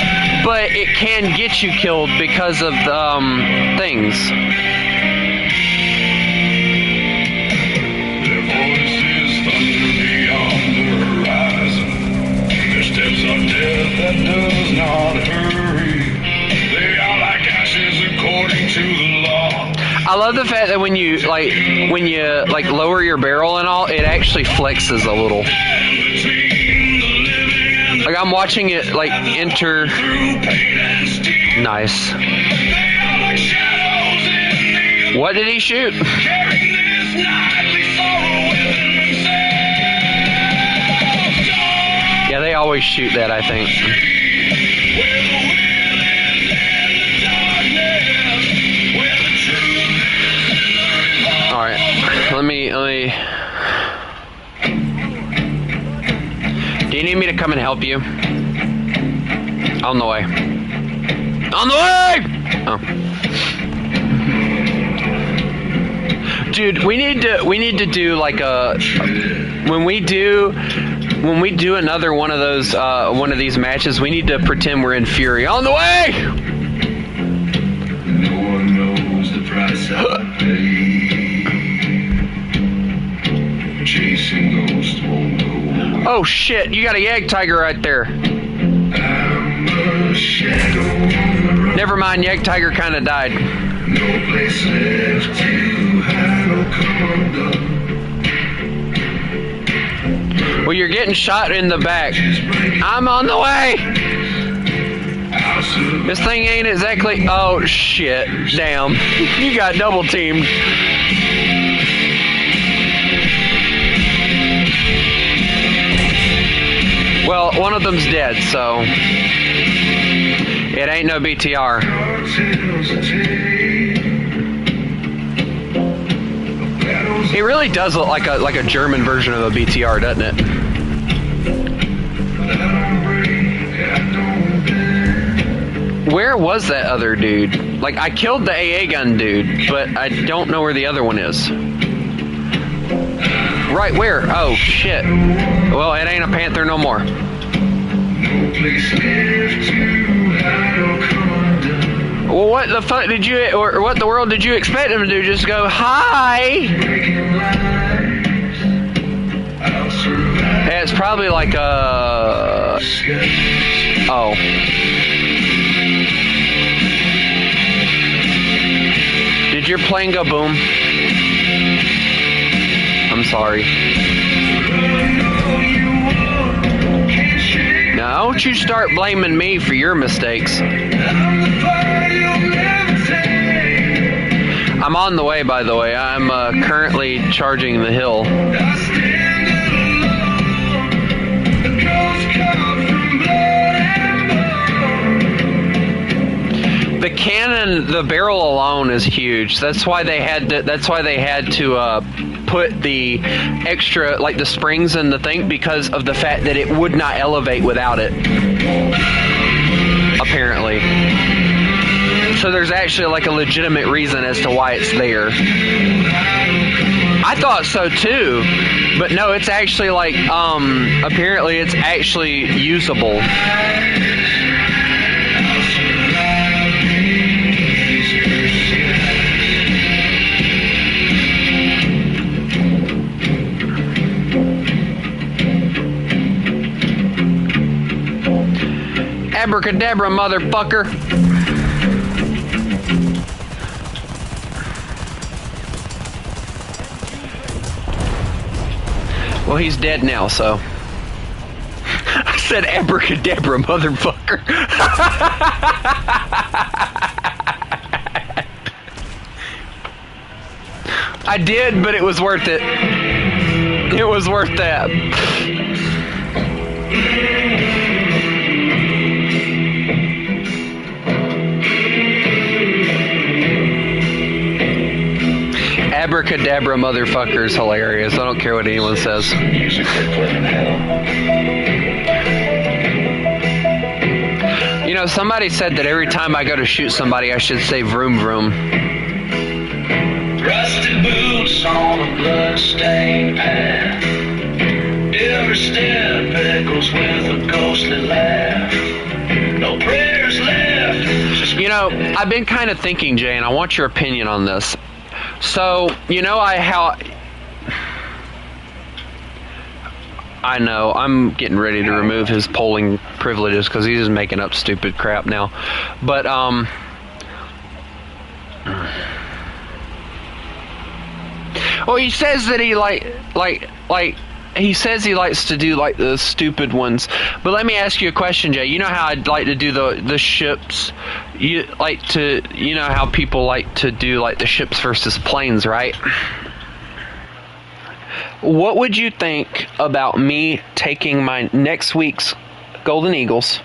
but it can get you killed because of things. Their voices thunder beyond the horizon. Their steps are death that does not hurry. They are like ashes according to the law. I love the fact that when you lower your barrel and all, it actually flexes a little. Like I'm watching it like enter. Nice. What did he shoot? Yeah, they always shoot that, I think. All right, let me. Do you need me to come and help you? On the way. On the way! Oh. Dude, we need to do like a when we do another one of those one of these matches, we need to pretend we're in Fury. On the way! No one knows the price I pay. Chasing ghosts won't go away. Oh shit, you got a Yag Tiger right there. I'm a shadow on the road. Never mind, Yag Tiger kinda died. No place left to hide or come undone. Well, you're getting shot in the back. I'm on the way! This thing ain't exactly... Oh shit, damn. You got double teamed. Well, one of them's dead, so it ain't no BTR. It really does look like a German version of a BTR, doesn't it? Where was that other dude? Like, I killed the AA gun dude, but I don't know where the other one is. Right where? Oh, shit. Well, it ain't a Panther no more. Well, what the fuck did you, or what the world did you expect him to do? Just go, hi! Yeah, it's probably like a... Oh. Did your plane go boom? I'm sorry. Now, don't you start blaming me for your mistakes. I'm on the way, by the way. I'm currently charging the hill. The cannon, the barrel alone is huge. That's why they had to. That's why they had to put the extra, like the springs in the thing, because of the fact that it would not elevate without it. Apparently. So there's actually like a legitimate reason as to why it's there. I thought so too, but no, it's actually like apparently it's actually usable. Abracadabra, motherfucker. Well, he's dead now, so. I said abracadabra, motherfucker. I did, but it was worth it. It was worth that. Abracadabra, motherfucker is hilarious. I don't care what anyone says. Music for living hell. You know, somebody said that every time I go to shoot somebody, I should say vroom vroom. Rusted boots on a blood-stained path. Every step echoes with a ghostly laugh. No prayers left. You know, I've been kind of thinking, Jay, and I want your opinion on this. So, you know, I know, I'm getting ready to remove his polling privileges because he's just making up stupid crap now. But, well, he says that he he says he likes to do like the stupid ones. But let me ask you a question, Jay. You know how I'd like to do the ships? You know how people like to do like the ships versus planes, right? What would you think about me taking my next week's Golden Eagles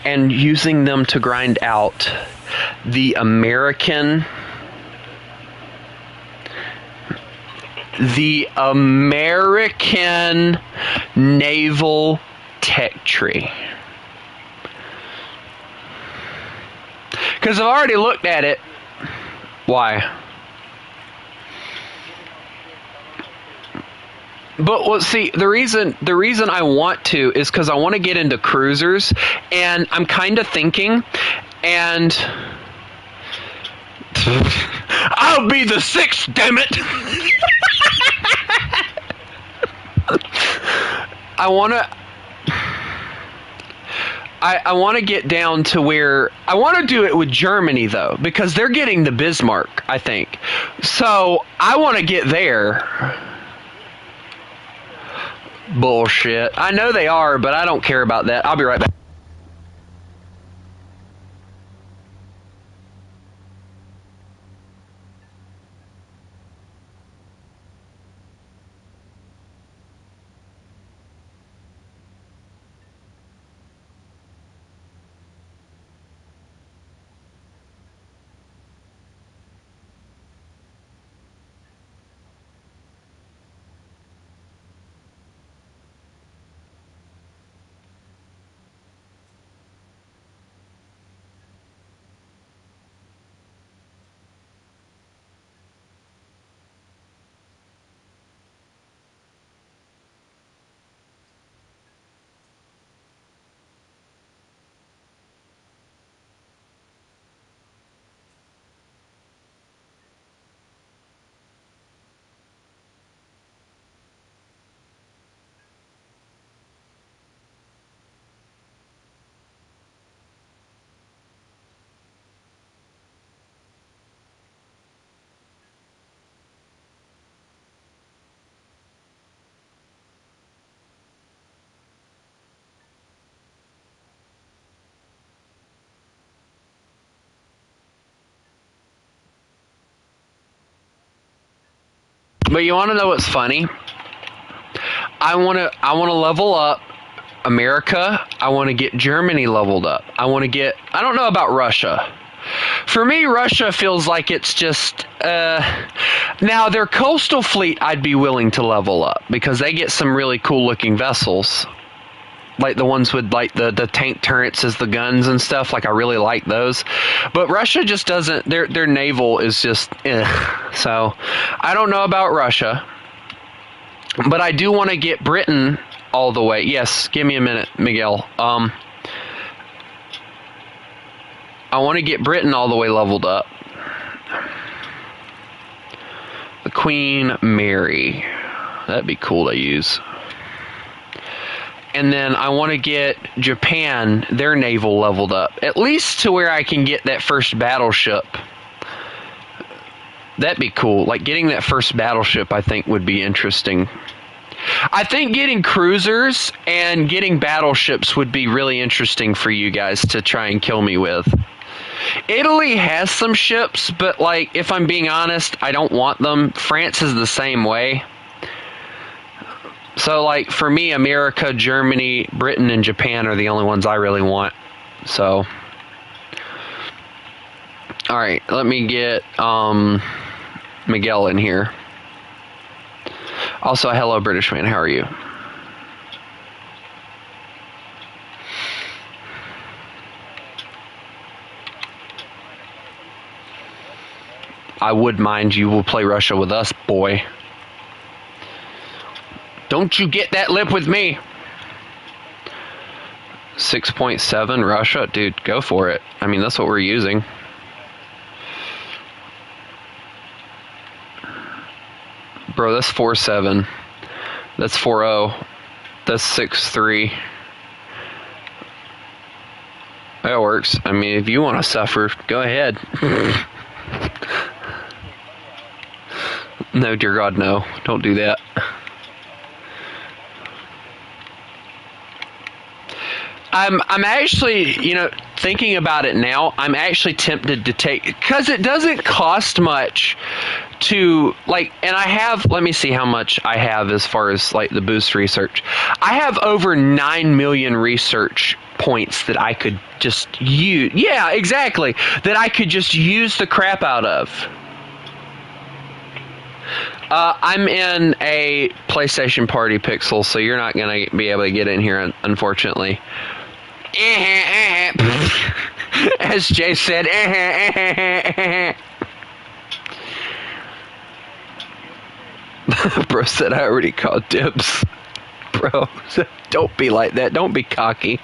and using them to grind out the American naval tech tree? Because I've already looked at it. Why? But well, see, the reason I want to is because I want to get into cruisers, and I'm kind of thinking, and I'll be the sixth, damn it. I want to get down to where I want to do it with Germany though, because they're getting the Bismarck, I think. So I want to get there. Bullshit. I know they are, but I don't care about that. I'll be right back. But you want to know what's funny? I want to level up America. I want to get Germany leveled up. I don't know about Russia. For me, Russia feels like it's just now their coastal fleet I'd be willing to level up because they get some really cool looking vessels. Like the ones with like the tank turrets as the guns and stuff. Like I really like those. But Russia just doesn't, their naval is just So I don't know about Russia. But I do want to get Britain all the way. Yes, give me a minute, Miguel. I want to get Britain all the way leveled up. The Queen Mary. That'd be cool to use. And then I want to get Japan, their naval leveled up. At least to where I can get that first battleship. That'd be cool. Like, getting that first battleship, I think, would be interesting. I think getting cruisers and getting battleships would be really interesting for you guys to try and kill me with. Italy has some ships, but, like, if I'm being honest, I don't want them. France is the same way. So, like, for me, America, Germany, Britain, and Japan are the only ones I really want. So, alright, let me get Miguel in here. Also, hello, British man, how are you? I would mind you will play Russia with us, boy. Don't you get that lip with me. 6.7 Russia? Dude, go for it. I mean, that's what we're using. Bro, that's 4.7. That's 4.0. That's 6.3. That works. I mean, if you want to suffer, go ahead. No, dear God, no. Don't do that. I'm actually, you know, thinking about it now, I'm actually tempted to take, because it doesn't cost much to, like, and I have, let me see how much I have as far as, like, the boost research. I have over 9 million research points that I could just use. Yeah, exactly. That I could just use the crap out of. I'm in a PlayStation Party Pixel, so you're not going to be able to get in here, unfortunately. As Jay said. Bro said I already called dibs. Bro, don't be like that. Don't be cocky.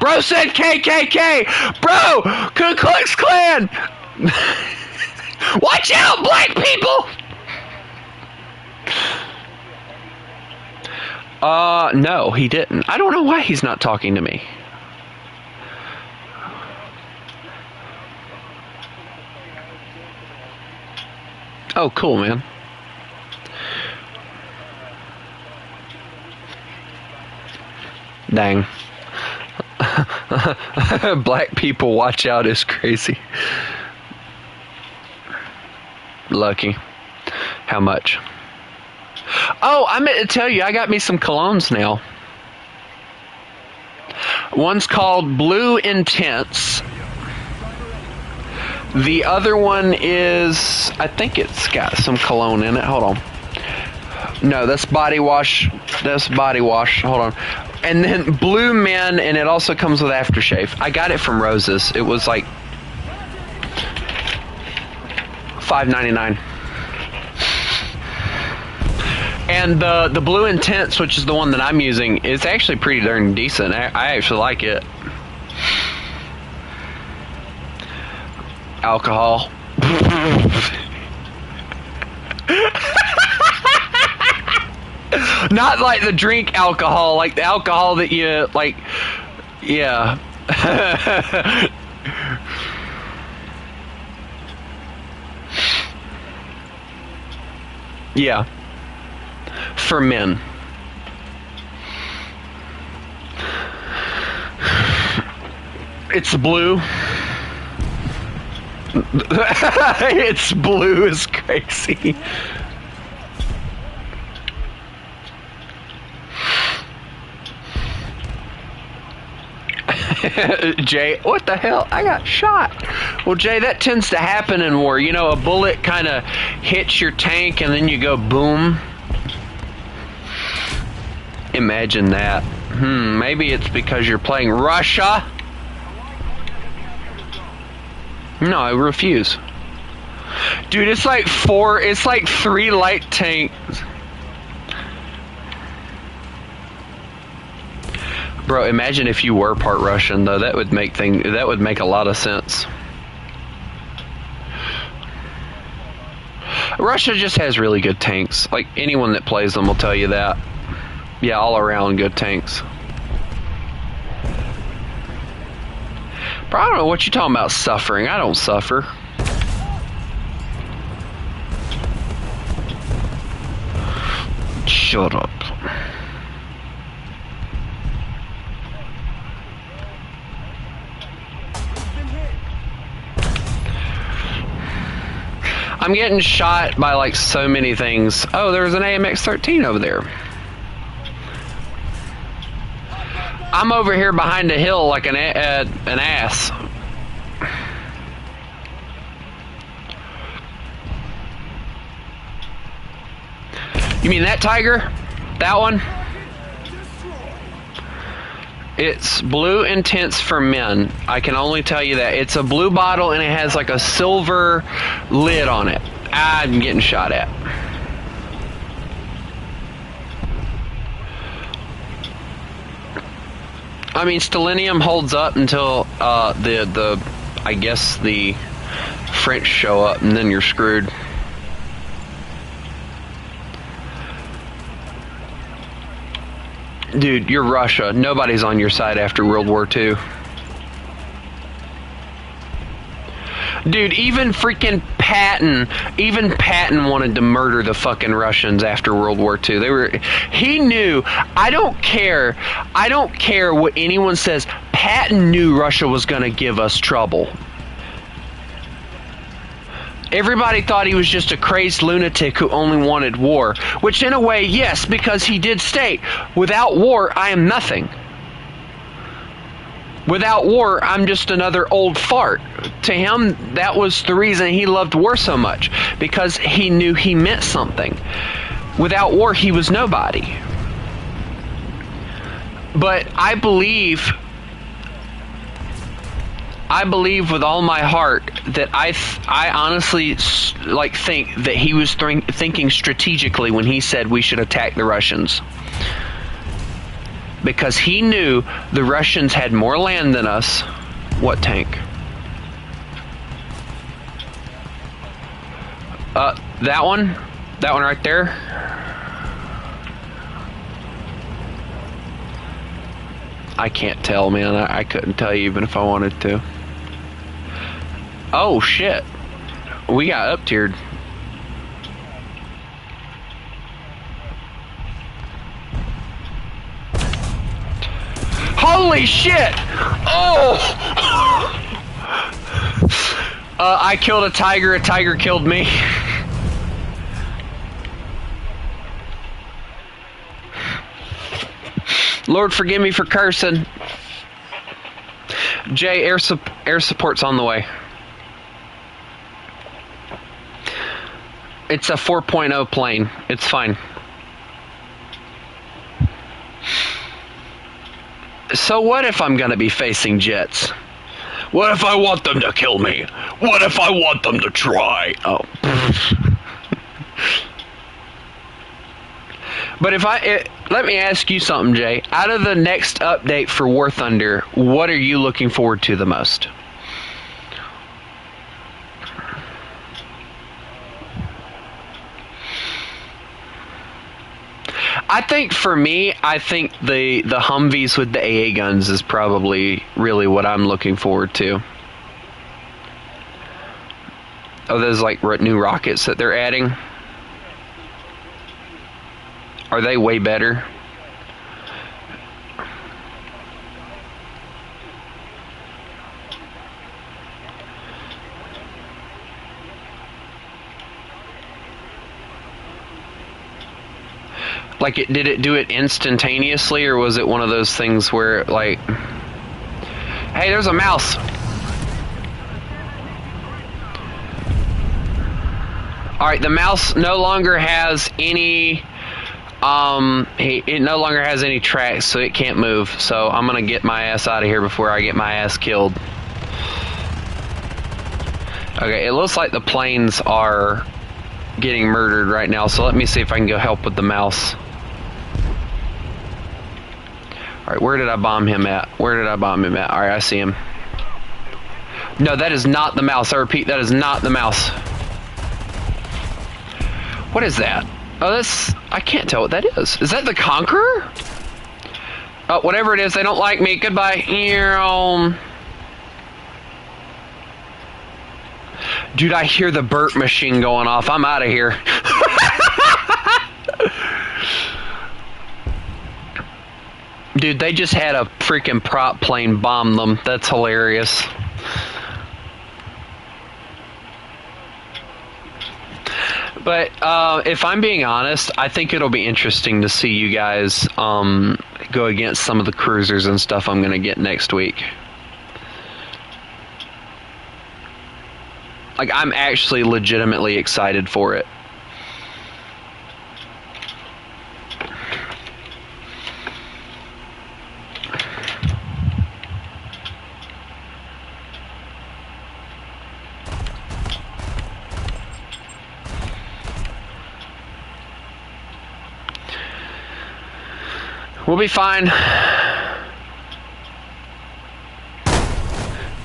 Bro said KKK. Bro, Ku Klux Klan. Watch out, black people. No, he didn't. I don't know why he's not talking to me. Oh, cool, man. Dang. Black people watch out is crazy. Lucky. How much? Oh, I meant to tell you, I got me some colognes now. One's called Blue Intense. The other one is, I think it's got some cologne in it. Hold on. No, that's body wash. That's body wash. Hold on. And then Blue Men, and it also comes with aftershave. I got it from Roses. It was like $5.99. And the Blue Intense, which is the one that I'm using, is actually pretty darn decent. I actually like it. Alcohol. Not like the drink alcohol, like the alcohol that you, like, yeah. Yeah. For men. It's blue. It's blue is crazy. Jay, what the hell? I got shot. Well, Jay, that tends to happen in war. You know, a bullet kind of hits your tank and then you go boom. Imagine that. Maybe it's because you're playing Russia. No, I refuse. Dude, it's like 3 light tanks. Bro, imagine if you were part Russian, though. That would make a lot of sense. Russia just has really good tanks. Like, anyone that plays them will tell you that. Yeah, all around good tanks. Bro, I don't know what you're talking about suffering. I don't suffer. shut up. I'm getting shot by like so many things. Oh, there's an AMX-13 over there. I'm over here behind a hill like an ass. You mean that tiger? That one? It's blue intense for men. I can only tell you that. It's a blue bottle and it has like a silver lid on it. I'm getting shot at. I mean, Stellinium holds up until I guess the French show up, and then you're screwed. Dude, you're Russia. Nobody's on your side after World War II. Dude, even freaking Patton wanted to murder the fucking Russians after World War II. He knew. I don't care what anyone says. Patton knew Russia was going to give us trouble. Everybody thought he was just a crazed lunatic who only wanted war, which in a way, yes, because he did state, without war, I am nothing. Without war, I'm just another old fart. To him, that was the reason he loved war so much, because he knew he meant something. Without war, he was nobody. But I believe with all my heart that I honestly think that he was thinking strategically when he said we should attack the Russians. Because he knew the Russians had more land than us. What tank? That one? That one right there? I can't tell, man. I couldn't tell you even if I wanted to. Oh, shit. We got up-tiered. Holy shit! Oh! I killed a tiger killed me. Lord, forgive me for cursing. Jay, air support's on the way. It's a 4.0 plane. It's fine. So what if I'm going to be facing jets? What if I want them to kill me? What if I want them to try? Oh. But let me ask you something, Jay. Out of the next update for War Thunder, what are you looking forward to the most? I think for me, the Humvees with the AA guns is probably really what I'm looking forward to. Oh, those like new rockets that they're adding. Are they way better? Like, did it do it instantaneously, or was it one of those things where, like... Hey, there's a mouse! Alright, the mouse no longer has any... it no longer has any tracks, so it can't move. So I'm gonna get my ass out of here before I get my ass killed. Okay, it looks like the planes are getting murdered right now, so let me see if I can go help with the mouse. Alright, where did I bomb him at? Alright, I see him. No, that is not the mouse. I repeat, that is not the mouse. What is that? Oh, that's... I can't tell what that is. Is that the Conqueror? Oh, whatever it is, they don't like me. Goodbye. Dude, I hear the burp machine going off. I'm out of here. Dude, they just had a freaking prop plane bomb them. That's hilarious. But if I'm being honest, I think it'll be interesting to see you guys go against some of the cruisers and stuff I'm going to get next week. Like, I'm actually legitimately excited for it. We'll be fine.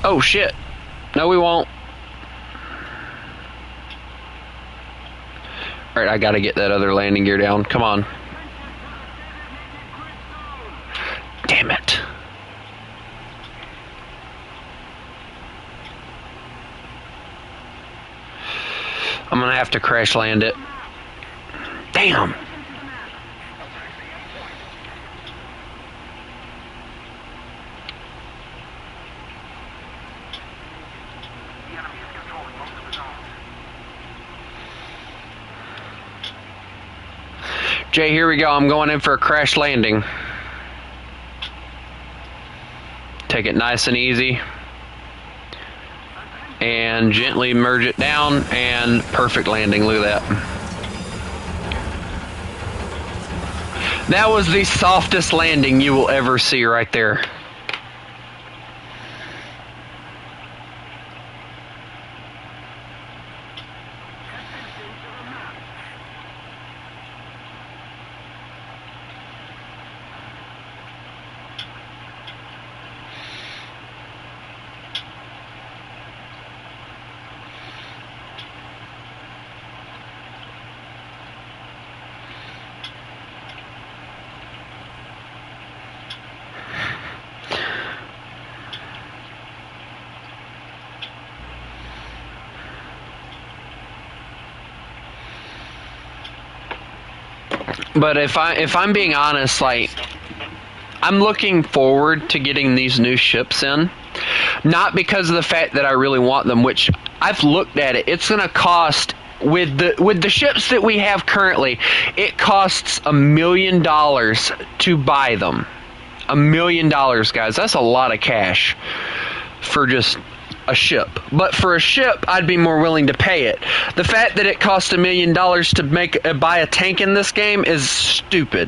Oh shit. No, we won't. Alright, I gotta get that other landing gear down. Come on. Damn it. I'm gonna have to crash land it. Damn. Jay, here we go. I'm going in for a crash landing. Take it nice and easy. And gently merge it down, and perfect landing. Look at that. That was the softest landing you will ever see right there. But if I'm being honest, like, I'm looking forward to getting these new ships in. Not because of the fact that I really want them, which I've looked at it. It's going to cost, with the ships that we have currently, it costs $1 million to buy them. $1 million, guys. That's a lot of cash for just a ship. But for a ship, I'd be more willing to pay it. The fact that it costs $1 million to buy a tank in this game is stupid.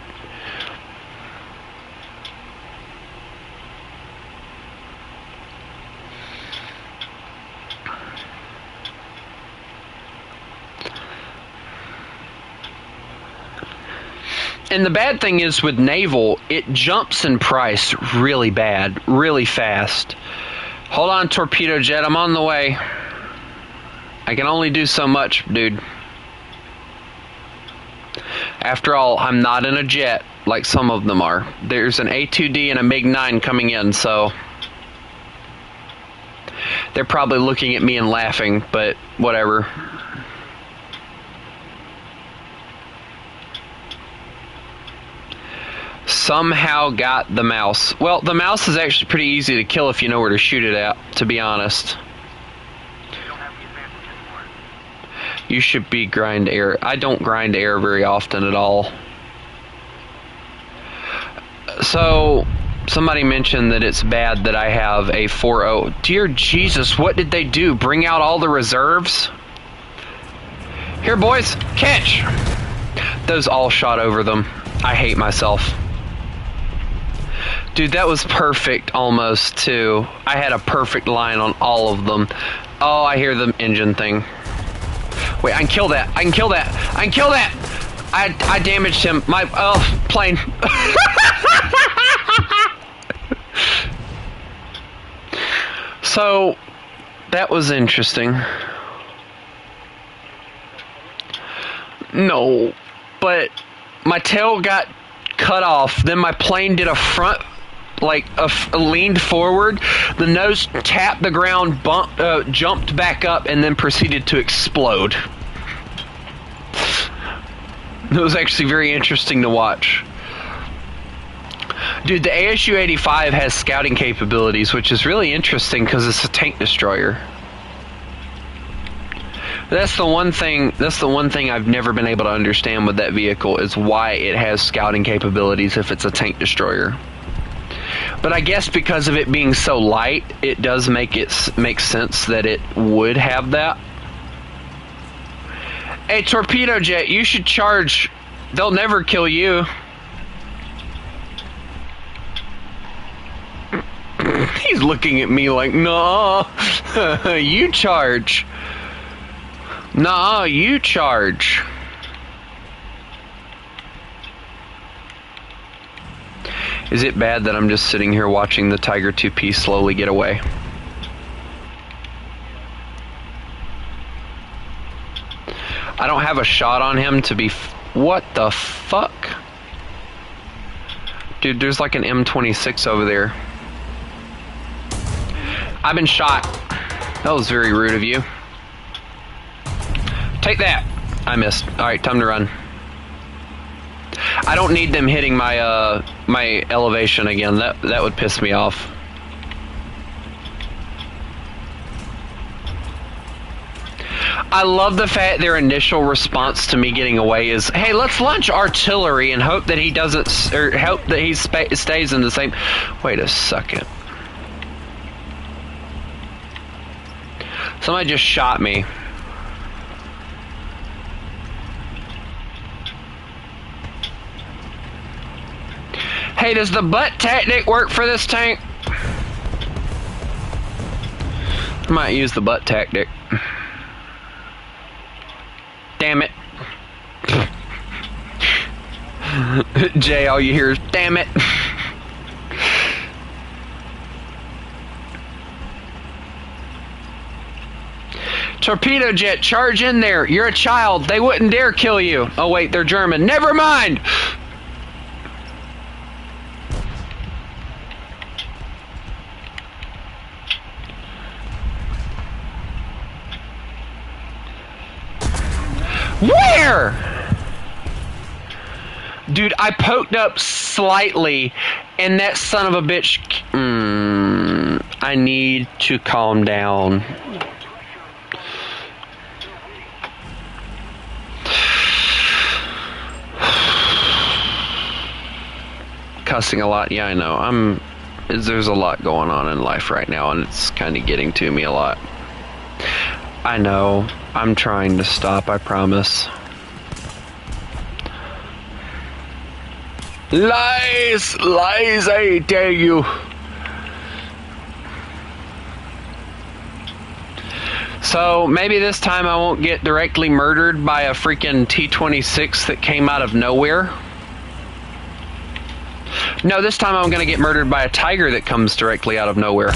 And the bad thing is with naval, it jumps in price really bad, really fast. Hold on, torpedo jet, I'm on the way. I can only do so much, dude. After all, I'm not in a jet like some of them are. There's an A2D and a MiG-9 coming in, so they're probably looking at me and laughing, but whatever. Somehow got the mouse. Well, the mouse is actually pretty easy to kill if you know where to shoot it at, to be honest. You should be grind air. I don't grind air very often at all. So, somebody mentioned that it's bad that I have a 4.0. Dear Jesus, what did they do? Bring out all the reserves? Here, boys, catch! Those all shot over them. I hate myself. Dude, that was perfect almost, too. I had a perfect line on all of them. Oh, I hear the engine thing. Wait, I can kill that. I can kill that. I can kill that! I damaged him. My, plane. So, that was interesting. No, but my tail got cut off. Then my plane did a front, like leaned forward. The nose tapped the ground, jumped back up, and then proceeded to explode. It was actually very interesting to watch. Dude, the ASU-85 has scouting capabilities, which is really interesting because it's a tank destroyer. That's the one thing I've never been able to understand with that vehicle is why it has scouting capabilities if it's a tank destroyer. But I guess because of it being so light, it does make sense that it would have that. Hey, torpedo jet, you should charge. They'll never kill you. He's looking at me like, nah, you charge. Nah, you charge. Is it bad that I'm just sitting here watching the Tiger 2P slowly get away? I don't have a shot on him to be... What the fuck? Dude, there's like an M26 over there. I've been shot. That was very rude of you. Take that. I missed. Alright, time to run. I don't need them hitting my my elevation again. That would piss me off. I love the fact their initial response to me getting away is, "Hey, let's launch artillery and hope that he doesn't, or hope that he stays in the same." Wait a second. Somebody just shot me. Hey, does the butt tactic work for this tank? I might use the butt tactic. Damn it. Jay, all you hear is, damn it. Torpedo jet, charge in there. You're a child. They wouldn't dare kill you. Oh, wait, they're German. Never mind. Where? Dude, I poked up slightly, and that son of a bitch... I need to calm down. Cussing a lot, yeah, I know. There's a lot going on in life right now, and it's kind of getting to me a lot. I know. I'm trying to stop, I promise. Lies! Lies, I tell you! So, maybe this time I won't get directly murdered by a freaking T-26 that came out of nowhere. No, this time I'm gonna get murdered by a Tiger that comes directly out of nowhere.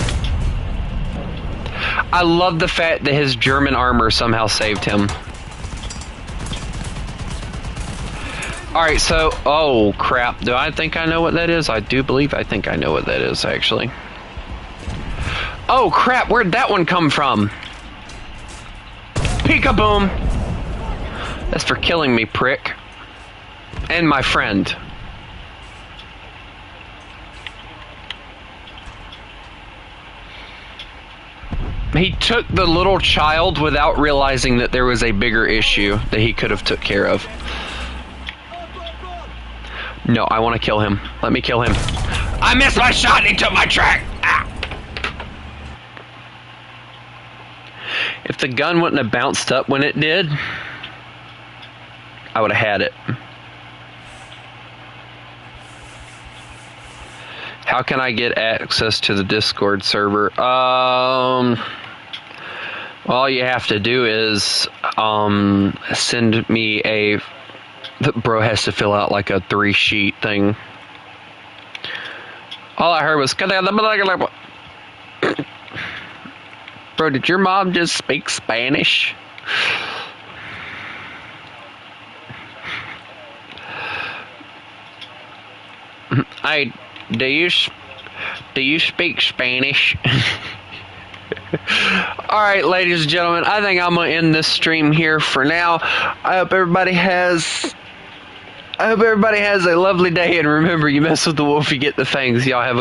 I love the fact that his German armor somehow saved him. Alright, so... Oh, crap. Do I think I know what that is? I do believe I think I know what that is, actually. Oh, crap. Where'd that one come from? Peek-a-boom! That's for killing me, prick. And my friend. He took the little child without realizing that there was a bigger issue that he could have took care of. No, I want to kill him. Let me kill him. I missed my shot and he took my track! Ah. If the gun wouldn't have bounced up when it did, I would have had it. How can I get access to the Discord server? All you have to do is send me a... The bro has to fill out like a 3-sheet thing. All I heard was... Bro, did your mom just speak Spanish? Hey, do you speak Spanish? Alright, ladies and gentlemen, I think I'm going to end this stream here for now. I hope everybody has I hope everybody has a lovely day, and remember, you mess with the wolf, you get the fangs. Y'all have a